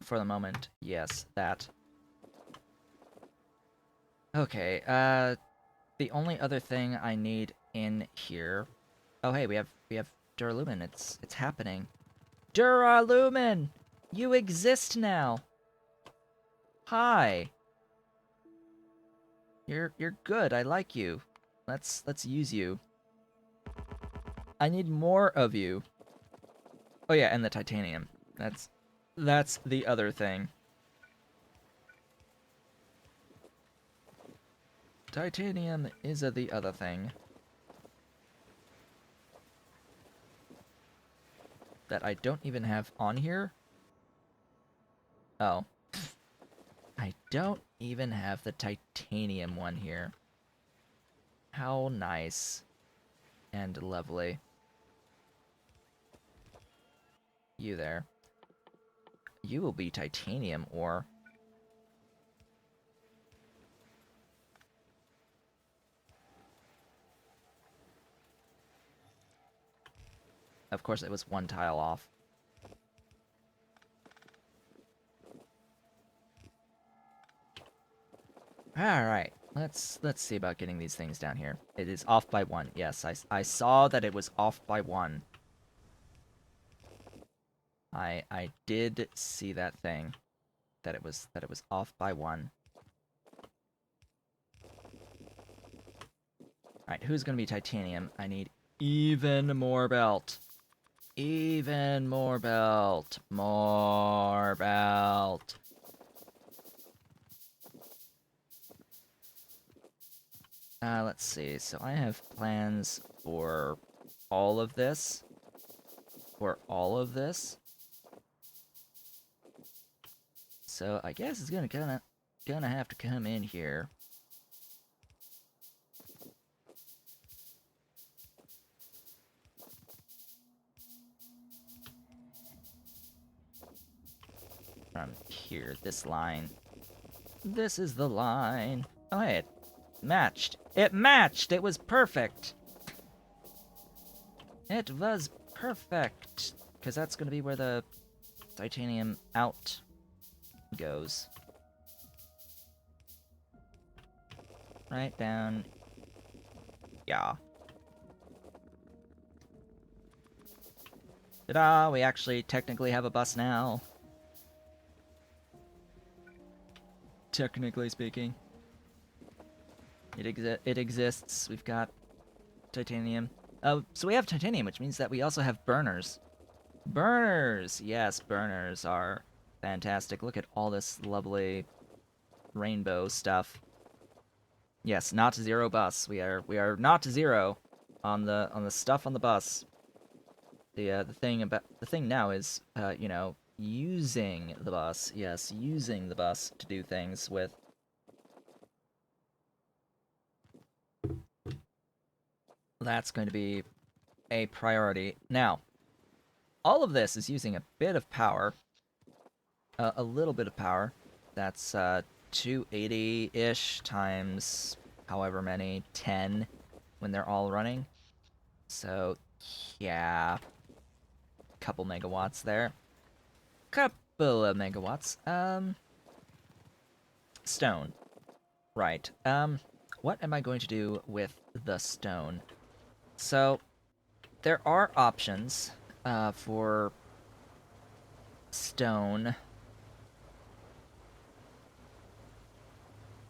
For the moment, yes, that. Okay, the only other thing I need in here... Oh hey, we have Duralumin, it's happening. Duralumin! You exist now! Hi! You're good, I like you. Let's use you. I need more of you. Oh yeah, and the titanium. That's the other thing. Titanium is the other thing. That I don't even have on here. Oh. I don't even have the titanium one here. How nice. And lovely. You there. You will be titanium ore. Of course, it was one tile off. Alright, let's see about getting these things down here. It is off by one. Yes, I saw that it was off by one. I did see that thing. That it was off by one. Alright, who's gonna be titanium? I need even more belt. Even more belt. More belt. Let's see. So I have plans for all of this. For all of this. So I guess it's gonna have to come in here. From here, this line. This is the line. Oh hey, it matched. It matched! It was perfect! It was perfect! Because that's gonna be where the titanium out goes. Right down. Yeah. Ta-da! We actually technically have a bus now. Technically speaking. It exists. We've got titanium. So we have titanium, which means that we also have burners. Burners! Yes, burners are fantastic. Look at all this lovely rainbow stuff. Yes, not zero bus. We are not zero on the stuff on the bus. The thing now is using the bus. Yes, using the bus to do things with. That's going to be a priority. Now, all of this is using a bit of power, a little bit of power. That's 280-ish times however many, 10 when they're all running. So, yeah, couple megawatts there. Couple of megawatts. Stone. Right. What am I going to do with the stone? So, there are options for stone.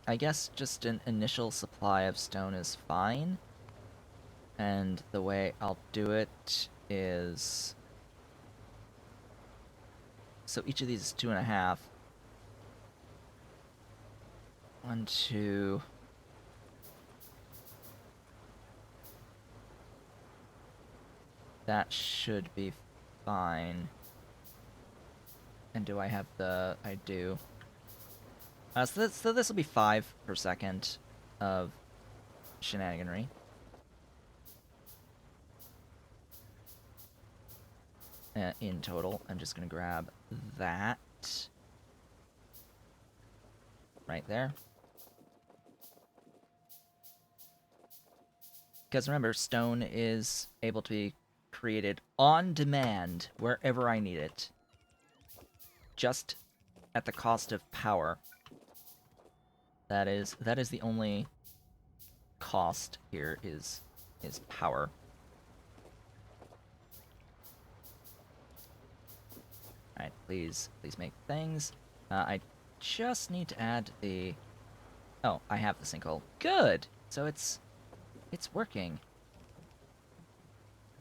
I guess just an initial supply of stone is fine. And the way I'll do it is... So each of these is 2.5. 1, 2... That should be fine. And do I have the... I do. So this will be 5 per second of shenaniganry. In total. I'm just going to grab that right there. Because remember, stone is able to be created on demand wherever I need it. Just at the cost of power. That is the only cost here is power. Alright, please make things. I just need to add the... Oh, I have the sinkhole. Good! So it's working.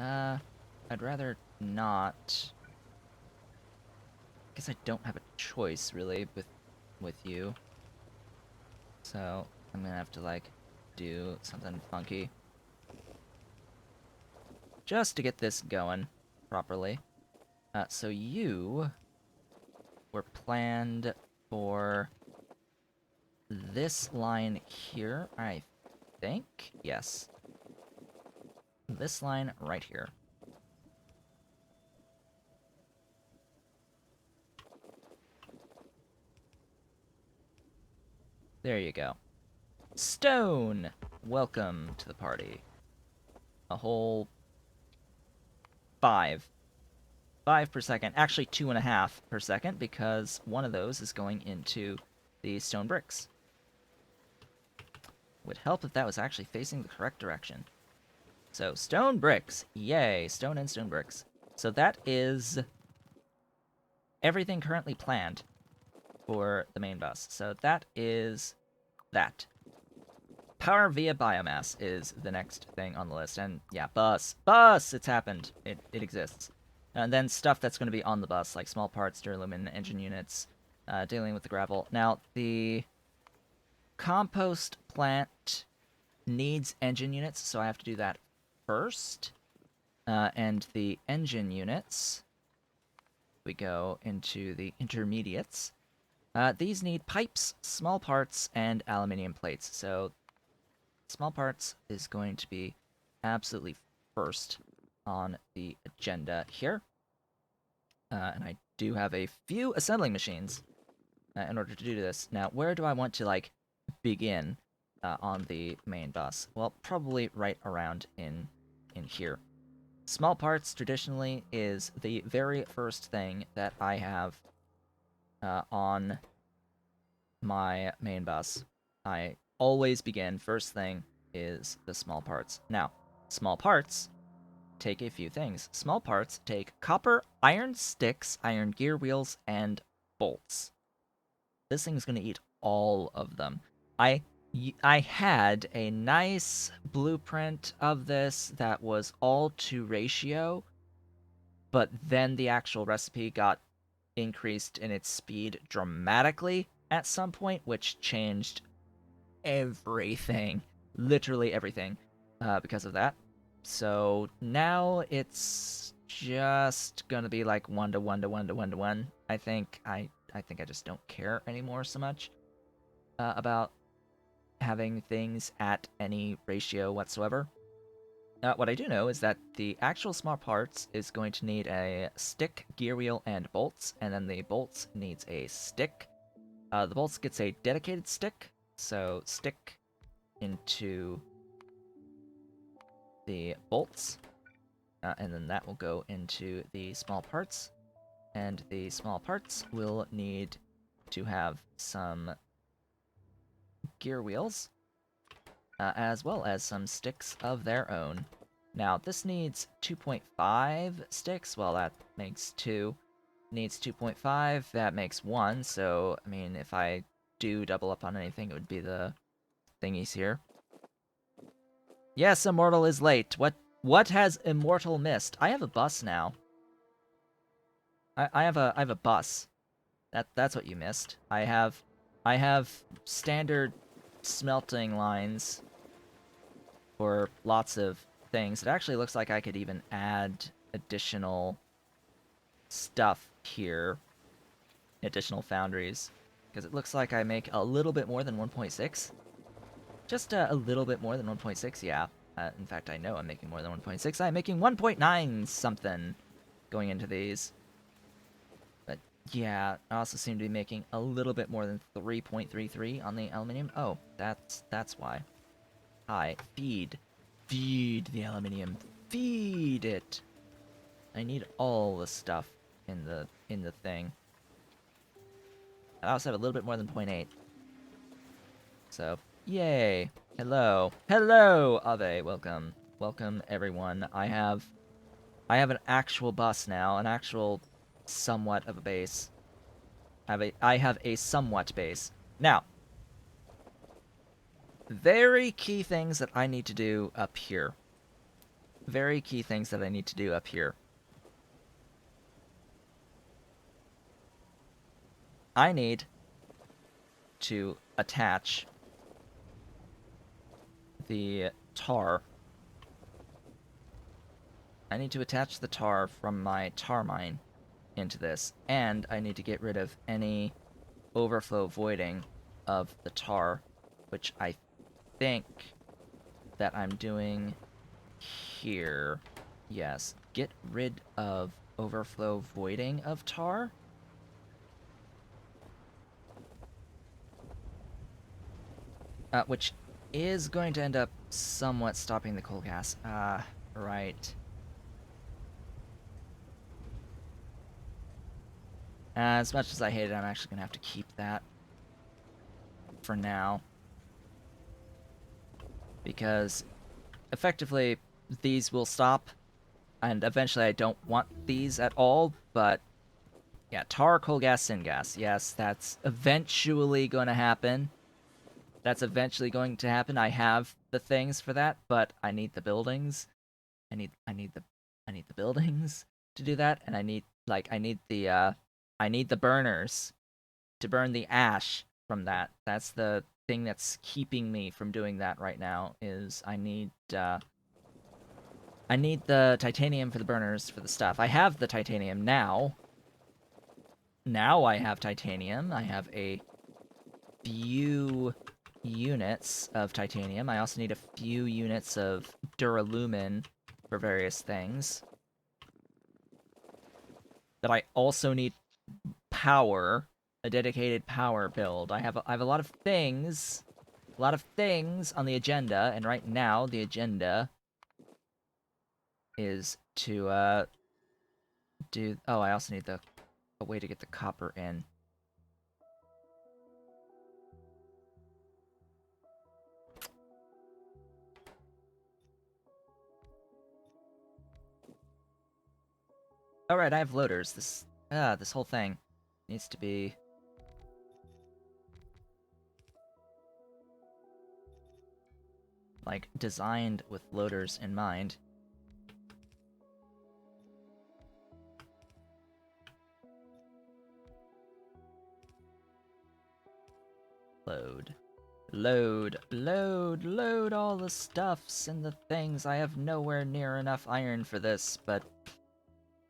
I'd rather not... Guess I don't have a choice, really, with you. So, I'm gonna have to, like, do something funky. Just to get this going properly. So you were planned for this line here, I think? Yes. This line right here. There you go. Stone! Welcome to the party. A whole 5. 5 per second. Actually, 2.5 per second, because one of those is going into the stone bricks. Would help if that was actually facing the correct direction. So, stone bricks. Yay, stone and stone bricks. So that is everything currently planned for the main bus. So that is that. Power via biomass is the next thing on the list. And yeah, bus, it's happened. It exists. And then stuff that's going to be on the bus, like small parts, duralumin, engine units, dealing with the gravel. Now, the compost plant needs engine units, so I have to do that first. And the engine units, we go into the intermediates. These need pipes, small parts, and aluminium plates. So small parts is going to be absolutely first on the agenda here. And I do have a few assembling machines in order to do this. Now, where do I want to, like, begin on the main bus? Well, probably right around in here. Small parts, traditionally, is the very first thing that I have on my main bus. I always begin, first thing is the small parts. Now, small parts take a few things. Small parts take copper, iron sticks, iron gear wheels, and bolts. This thing is going to eat all of them. I had a nice blueprint of this that was all to ratio, but then the actual recipe got increased in its speed dramatically at some point, which changed everything, literally everything, because of that. So now it's just gonna be like 1 to 1 to 1 to 1 to 1. I think I just don't care anymore so much about having things at any ratio whatsoever. What I do know is that the actual small parts is going to need a stick, gear wheel, and bolts, and then the bolts needs a stick. The bolts gets a dedicated stick, so stick into the bolts, and then that will go into the small parts, and the small parts will need to have some gear wheels, as well as some sticks of their own. Now, this needs 2.5 sticks. Well, that makes 2. Needs 2.5, that makes 1, so, I mean, if I do double up on anything, it would be the thingies here. Yes, Immortal is late. What has Immortal missed? I have a bus now. I have a bus. That's what you missed. I have standard smelting lines for lots of things. It actually looks like I could even add additional stuff here, additional foundries, because it looks like I make a little bit more than 1.6. Just a little bit more than 1.6, yeah. In fact, I know I'm making more than 1.6. I'm making 1.9 something going into these. But yeah, I also seem to be making a little bit more than 3.33 on the aluminium. Oh, that's why. Hi, feed. Feed the aluminium. Feed it. I need all the stuff in the thing. I also have a little bit more than 0.8. So, yay. Hello. Hello, Ave. Welcome. Welcome, everyone. I have an actual bus now, an actual somewhat of a base. I have a somewhat base. Now, very key things that I need to do up here. Very key things that I need to do up here. I need to attach the tar. I need to attach the tar from my tar mine into this, and I need to get rid of any overflow voiding of the tar, which I think that I'm doing here. Yes, get rid of overflow voiding of tar. Which is going to end up somewhat stopping the coal gas. Right. As much as I hate it, I'm actually going to have to keep that for now. Because effectively, these will stop, and eventually I don't want these at all, but yeah, tar, coal gas, syngas. Yes, that's eventually going to happen. That's eventually going to happen. I have the things for that, but I need the buildings. I need the buildings to do that, and I need the burners to burn the ash from that. That's the thing that's keeping me from doing that right now. Is I need the titanium for the burners for the stuff. I have the titanium now. Now I have titanium. I have a few units of titanium. I also need a few units of duralumin for various things. That I also need power, a dedicated power build. I have a lot of things, on the agenda, and right now the agenda is to do. Oh, I also need a way to get the copper in. All right, I have loaders. This whole thing needs to be like designed with loaders in mind. Load. Load, load, load all the stuffs and the things. I have nowhere near enough iron for this, but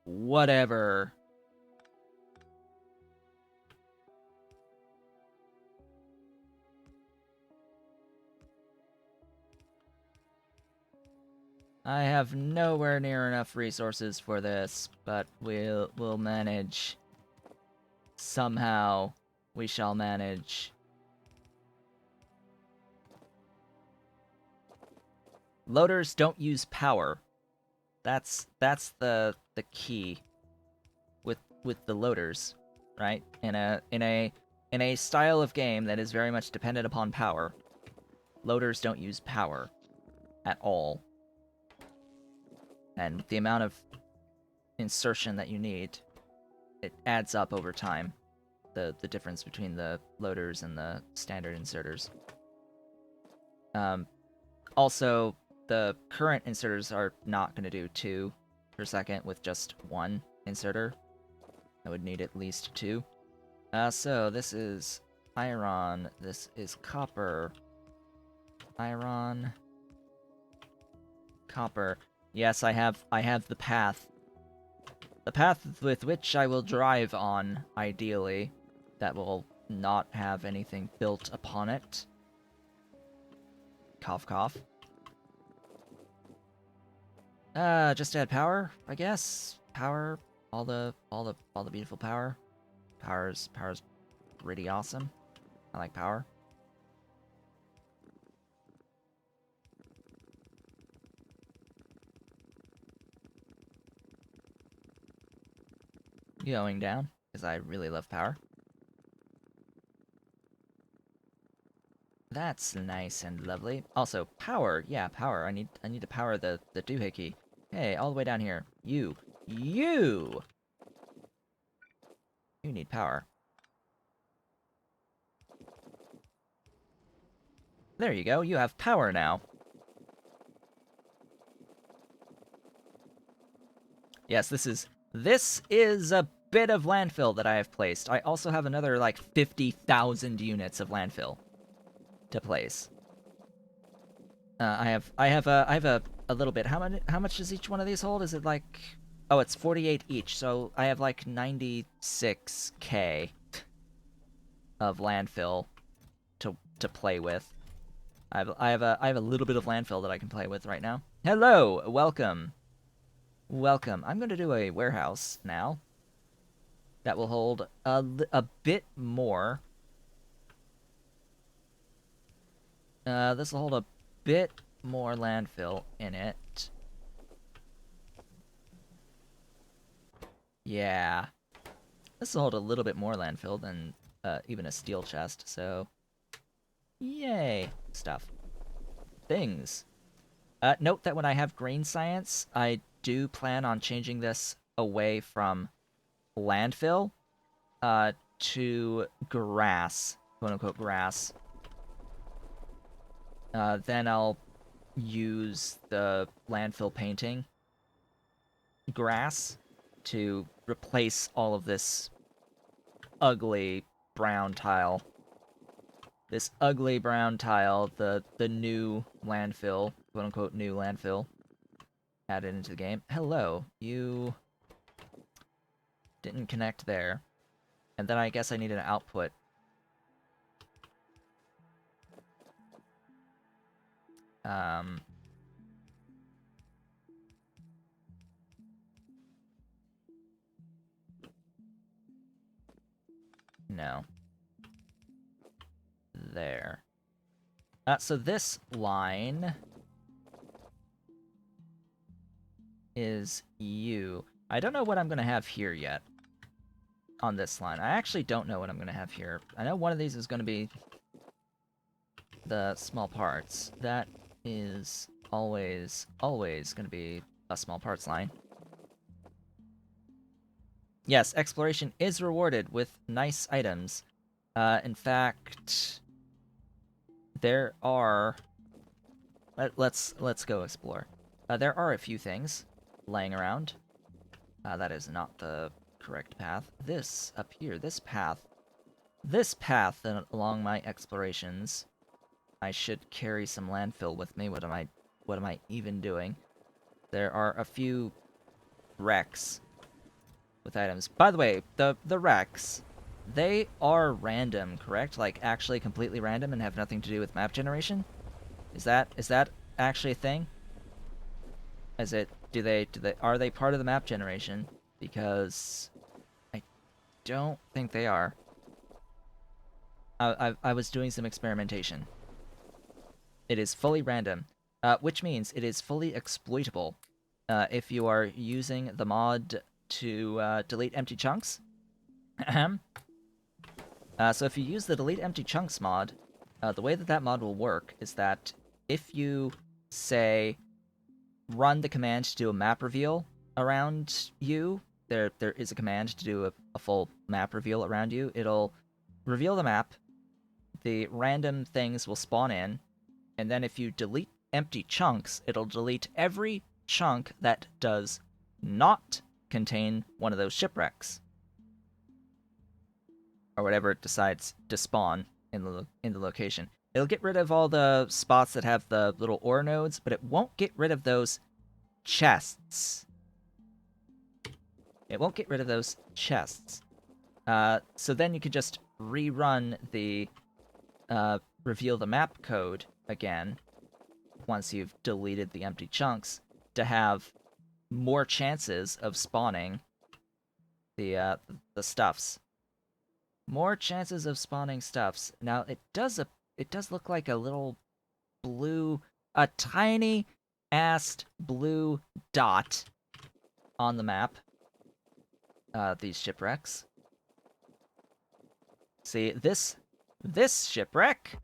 whatever. I have nowhere near enough resources for this, but we'll manage. Somehow we shall manage. Loaders don't use power. That's the key with the loaders, right? In a style of game that is very much dependent upon power, loaders don't use power at all. And the amount of insertion that you need, it adds up over time. The difference between the loaders and the standard inserters. Also, the current inserters are not going to do 2 per second with just 1 inserter. I would need at least 2. So this is iron, this is copper. Iron, copper. Yes, I have the path. The path with which I will drive on, ideally, that will not have anything built upon it. Cough, cough. Just add power, I guess. Power, all the beautiful power. Power's pretty awesome. I like power. Going down, because I really love power. That's nice and lovely. Also, power. Yeah, power. I need to power the doohickey. Hey, all the way down here. You need power. There you go. You have power now. Yes, this is a bit of landfill that I have placed. I also have another like 50,000 units of landfill to place. I have a little bit. How much does each one of these hold? Is it like, oh, it's 48 each. So I have like 96k of landfill to play with. I have a little bit of landfill that I can play with right now. Hello, welcome. Welcome. I'm going to do a warehouse now that will hold a bit more. This will hold a bit more landfill in it. Yeah. This will hold a little bit more landfill than even a steel chest, so... Yay! Stuff. Things. Note that when I have grain science, I do plan on changing this away from landfill to grass, quote-unquote grass. Then I'll use the landfill painting grass to replace all of this ugly brown tile. This ugly brown tile, the new landfill, quote-unquote new landfill, added into the game. Hello, you didn't connect there. And then I guess I need an output. No. There. So this line is you. I don't know what I'm going to have here yet on this line. I actually don't know what I'm going to have here. I know one of these is going to be the small parts. That is always going to be a small parts line. Yes, exploration is rewarded with nice items. In fact, there are... Let's go explore. There are a few things laying around. That is not the correct path. This up here, this path along my explorations I should carry some landfill with me. What am I even doing? There are a few wrecks with items. By the way, the wrecks, they are random, correct? Like actually completely random and have nothing to do with map generation? Is that actually a thing? Is it do they are they part of the map generation? Because I don't think they are. I was doing some experimentation. It is fully random, which means it is fully exploitable if you are using the mod to delete empty chunks. So if you use the delete empty chunks mod, the way that that mod will work is that if you, say, run the command to do a map reveal around you, there is a command to do a full map reveal around you. It'll reveal the map, the random things will spawn in, and then if you delete empty chunks, it'll delete every chunk that does not contain one of those shipwrecks, or whatever it decides to spawn in the location. It'll get rid of all the spots that have the little ore nodes, but it won't get rid of those chests. It won't get rid of those chests. So then you could just rerun the reveal the map code again once you've deleted the empty chunks to have more chances of spawning the stuffs. More chances of spawning stuffs. Now it does look like a little blue, a tiny assed blue dot on the map. These shipwrecks. See, this shipwreck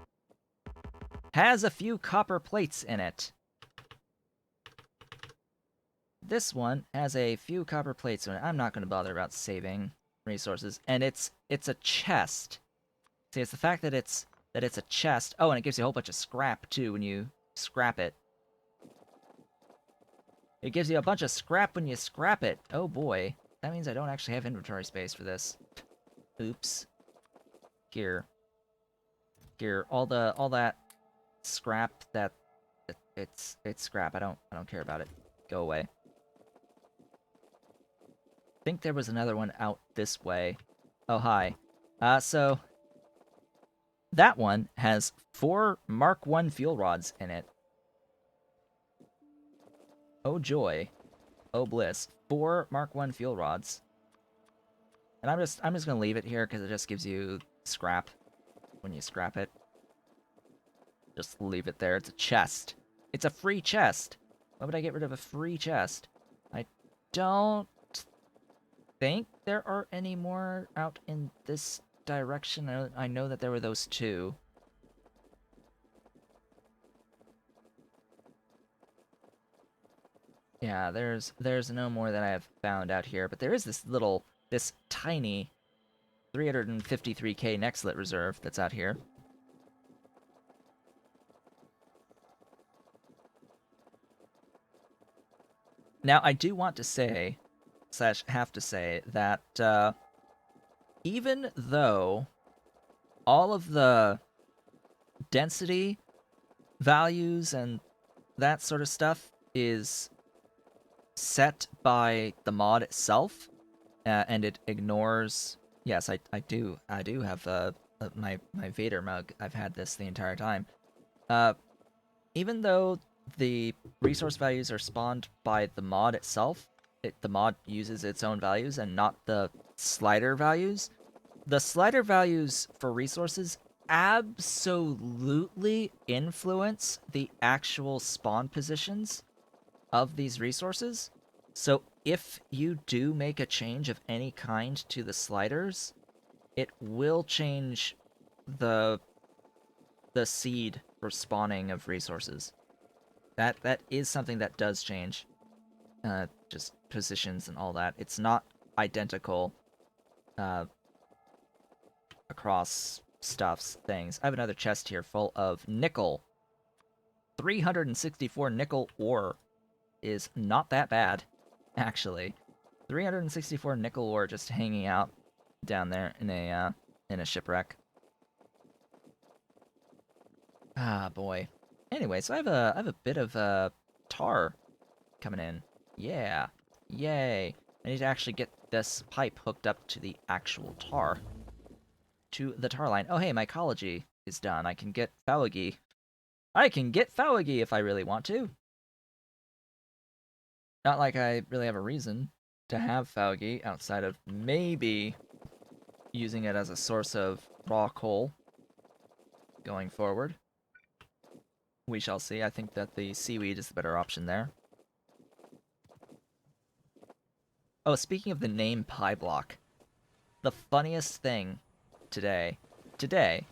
has a few copper plates in it. This one has a few copper plates in it. I'm not going to bother about saving resources, and it's a chest. See, it's the fact that it's a chest. Oh, and it gives you a whole bunch of scrap too when you scrap it. It gives you a bunch of scrap when you scrap it. Oh boy, that means I don't actually have inventory space for this. Oops. Here, all that scrap that it's scrap. I don't care about it. Go away. I think there was another one out this way. Oh, hi. So that one has 4 Mark 1 fuel rods in it. Oh joy. Oh bliss. 4 Mark 1 fuel rods. And I'm just gonna leave it here because it just gives you scrap when you scrap it. Just leave it there. It's a chest. It's a free chest. Why would I get rid of a free chest? I don't think there are any more out in this direction. I know that there were those 2. Yeah, there's no more that I have found out here, but there is this tiny 353k Nextlit reserve that's out here. Now, I do want to say, / have to say, that even though all of the density values and that sort of stuff is set by the mod itself, and it ignores... Yes, I do have my Vader mug. I've had this the entire time. Even though the resource values are spawned by the mod itself, the mod uses its own values and not the slider values. The slider values for resources absolutely influence the actual spawn positions of these resources. So if you do make a change of any kind to the sliders, it will change the seed for spawning of resources. That is something that does change. Just positions and all that. It's not identical across stuffs, things. I have another chest here full of nickel. 364 nickel ore is not that bad, actually. 364 nickel ore just hanging out down there in a shipwreck. Ah, boy. Anyway, so I have a bit of tar coming in. Yeah. Yay. I need to actually get this pipe hooked up to the actual tar. To the tar line. Oh, hey, my ecology is done. I can get Faugi. I can get Faugi if I really want to. Not like I really have a reason to have Faugi outside of maybe using it as a source of raw coal going forward. We shall see. I think that the seaweed is the better option there. Oh, speaking of the name PyBlock, the funniest thing today, today,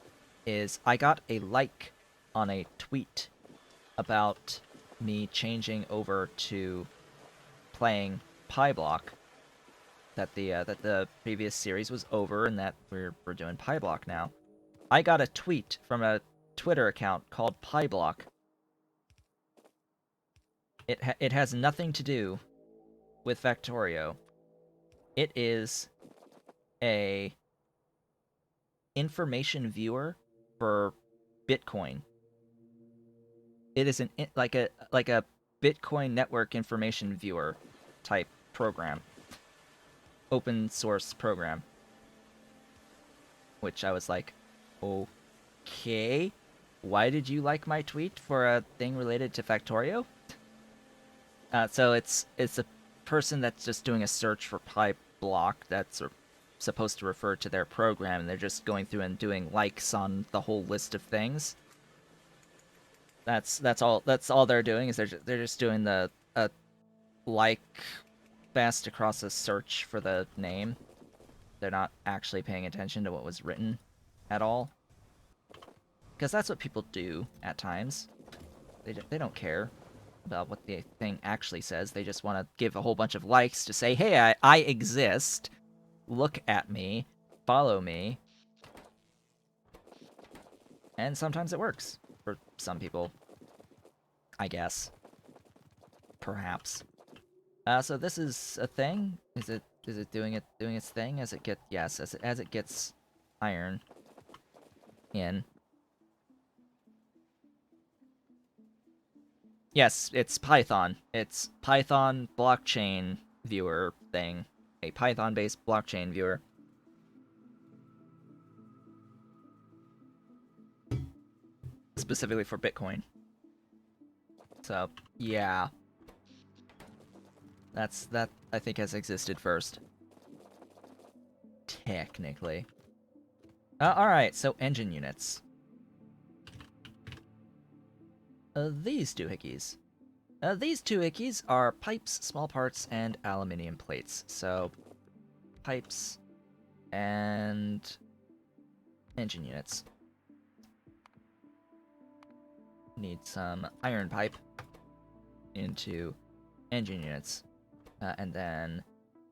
is I got a like on a tweet about me changing over to playing PyBlock. That the previous series was over and that we're doing PyBlock now. I got a tweet from a Twitter account called PyBlock. It has nothing to do with Factorio. It is a information viewer for Bitcoin. It is like a Bitcoin network information viewer type program, open source program. Which I was like, okay, why did you like my tweet for a thing related to Factorio? So it's a person that's just doing a search for PyBlock that's supposed to refer to their program, and they're just going through and doing likes on the whole list of things. That's all they're doing is they're just doing the like fast across a search for the name. They're not actually paying attention to what was written at all. Because that's what people do at times. They don't care about what the thing actually says. They just want to give a whole bunch of likes to say, hey, I exist. Look at me. Follow me. And sometimes it works. For some people. I guess. Perhaps. So this is a thing? Is it doing its thing as it get yes, as it gets iron in. Yes, it's Python. It's Python blockchain viewer thing. A Python-based blockchain viewer. Specifically for Bitcoin. So, yeah. That I think has existed first. Technically. Alright, so engine units. These doohickeys. These doohickeys are pipes, small parts, and aluminium plates. So, pipes and engine units. Need some iron pipe into engine units. And then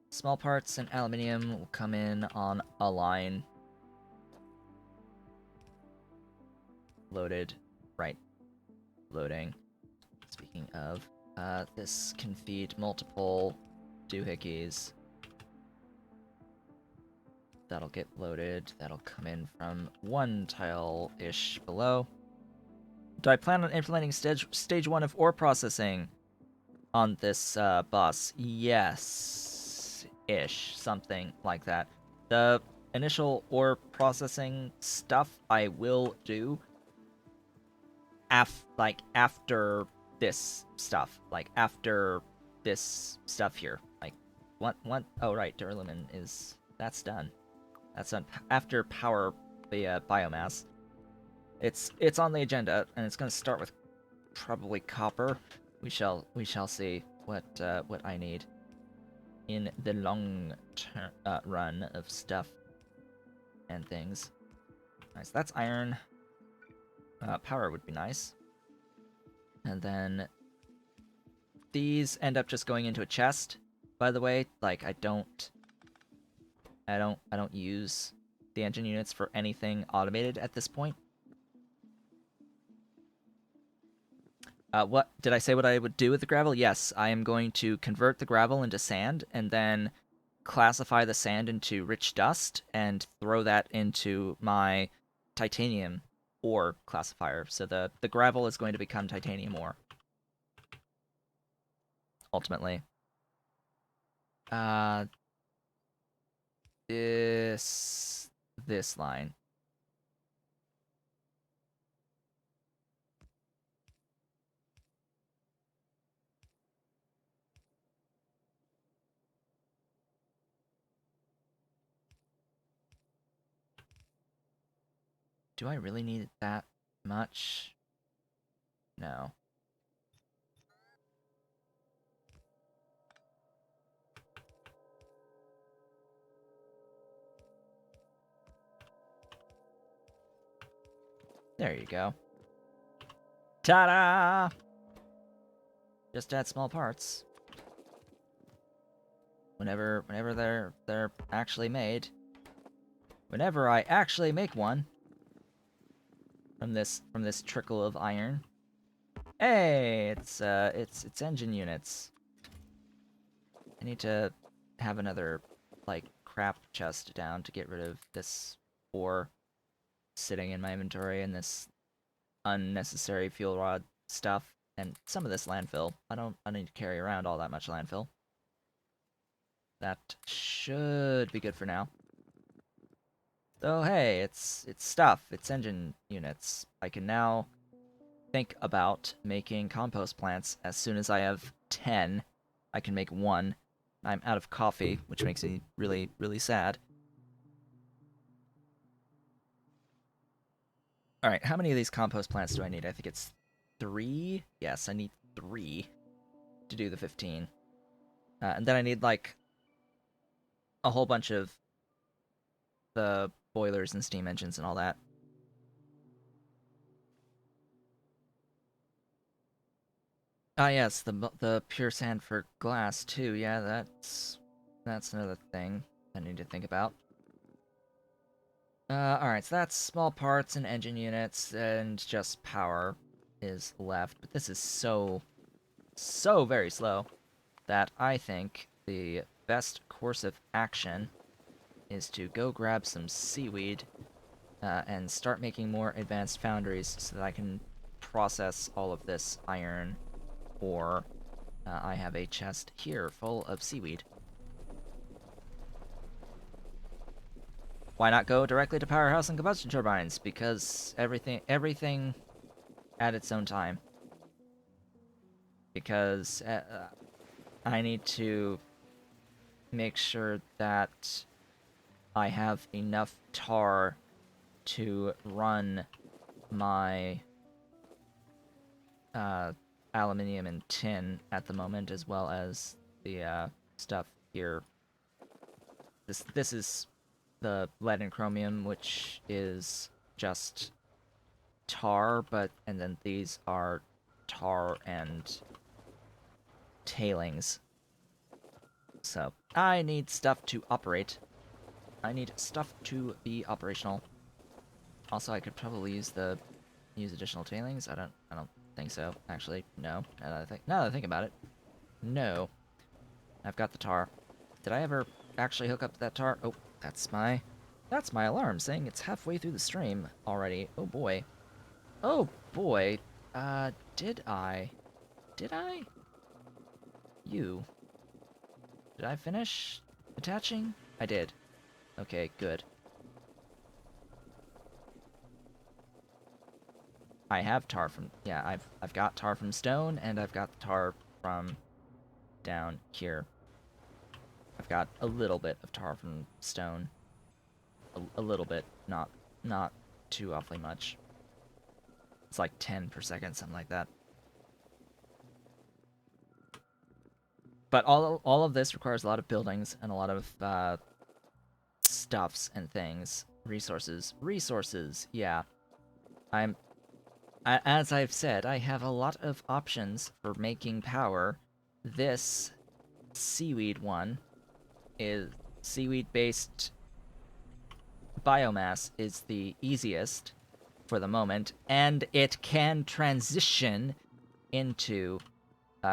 small parts and aluminium will come in on a line. Loaded. Right. Loading. Speaking of, this can feed multiple doohickeys. That'll get loaded. That'll come in from one tile-ish below. Do I plan on implementing stage 1 of ore processing on this bus? Yes-ish. Something like that. The initial ore processing stuff I will do after this stuff. Like, after this stuff here. Like, what? Oh, right, Durlamin is... That's done. That's done. After power the biomass. It's on the agenda, and it's going to start with probably copper. We shall see what I need in the long run of stuff and things. Nice. That's iron. Power would be nice. And then these end up just going into a chest. By the way, like I don't use the engine units for anything automated at this point. What did I say what I would do with the gravel? Yes, I am going to convert the gravel into sand and then classify the sand into rich dust and throw that into my titanium ore classifier. So the gravel is going to become titanium ore ultimately. Uh, this line. Do I really need that much? No. There you go. Ta-da! Just add small parts. Whenever they're actually made. Whenever I actually make one from this trickle of iron. Hey, it's engine units. I need to have another like crap chest down to get rid of this ore sitting in my inventory and this unnecessary fuel rod stuff and some of this landfill. I need to carry around all that much landfill. That should be good for now. So hey, it's stuff. It's engine units. I can now think about making compost plants as soon as I have 10. I can make one. I'm out of coffee, which makes me really, really sad. Alright, how many of these compost plants do I need? I think it's 3? Yes, I need 3 to do the 15. And then I need, like, a whole bunch of the boilers and steam engines and all that. Ah, yes, the pure sand for glass, too. Yeah, that's another thing I need to think about. Alright, so that's small parts and engine units, and just power is left. But this is so very slow that I think the best course of action is to go grab some seaweed and start making more advanced foundries so that I can process all of this iron ore. I have a chest here full of seaweed. Why not go directly to powerhouse and combustion turbines? Because everything at its own time. Because I need to make sure that I have enough tar to run my aluminium and tin at the moment, as well as the stuff here. This is the lead and chromium, which is just tar, and then these are tar and tailings. So I need stuff to operate. I need stuff to be operational. Also, I could probably use additional tailings. I don't think so. Actually, no. Now that I think about it, no. I've got the tar. Did I ever actually hook up that tar? Oh, that's my alarm saying it's halfway through the stream already. Oh boy. Oh boy. Did I? Did I? You. Did I finish attaching? I did. Okay, good. I have tar from, yeah, I've got tar from stone, and I've got tar from down here. I've got a little bit of tar from stone. A little bit, not too awfully much. It's like 10 per second, something like that. But all of this requires a lot of buildings and a lot of stuffs and things. Resources, yeah. As I've said, I have a lot of options for making power. This seaweed one is seaweed-based biomass is the easiest for the moment, and it can transition into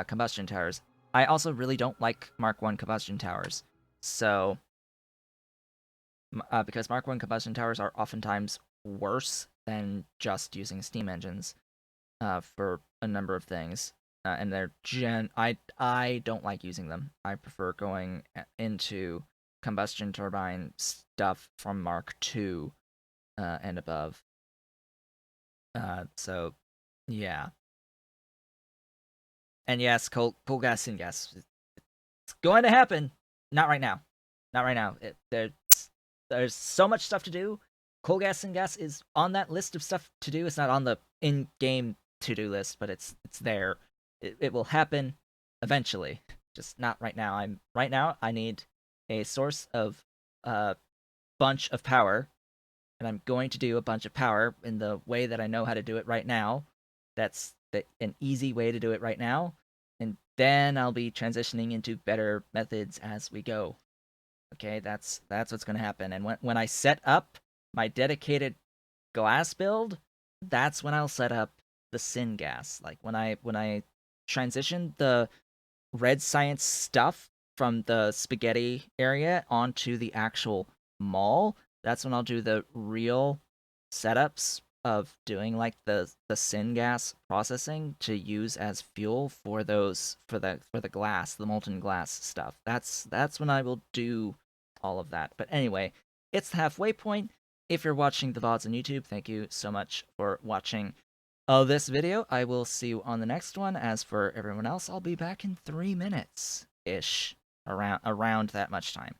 combustion towers. I also really don't like Mark 1 combustion towers, so because Mark 1 combustion towers are oftentimes worse than just using steam engines for a number of things. And I don't like using them. I prefer going into combustion turbine stuff from Mark II and above. So yeah. And yes, coal gas syngas. It's going to happen. Not right now. Not right now. There's so much stuff to do. Coal gas syngas is on that list of stuff to do. It's not on the in-game to-do list, but it's there. It will happen eventually. Just not right now. I need a source of a bunch of power, and I'm going to do a bunch of power in the way that I know how to do it right now. That's an easy way to do it right now, and then I'll be transitioning into better methods as we go. Okay, that's what's going to happen. And when I set up my dedicated glass build, that's when I'll set up the syngas. Like when I transition the red science stuff from the spaghetti area onto the actual mall, that's when I'll do the real setups of doing like the syngas processing to use as fuel for the glass, the molten glass stuff. That's when I will do all of that. But anyway, it's the halfway point. If you're watching the VODs on YouTube, thank you so much for watching this video. I will see you on the next one. As for everyone else, I'll be back in 3 minutes ish, around that much time.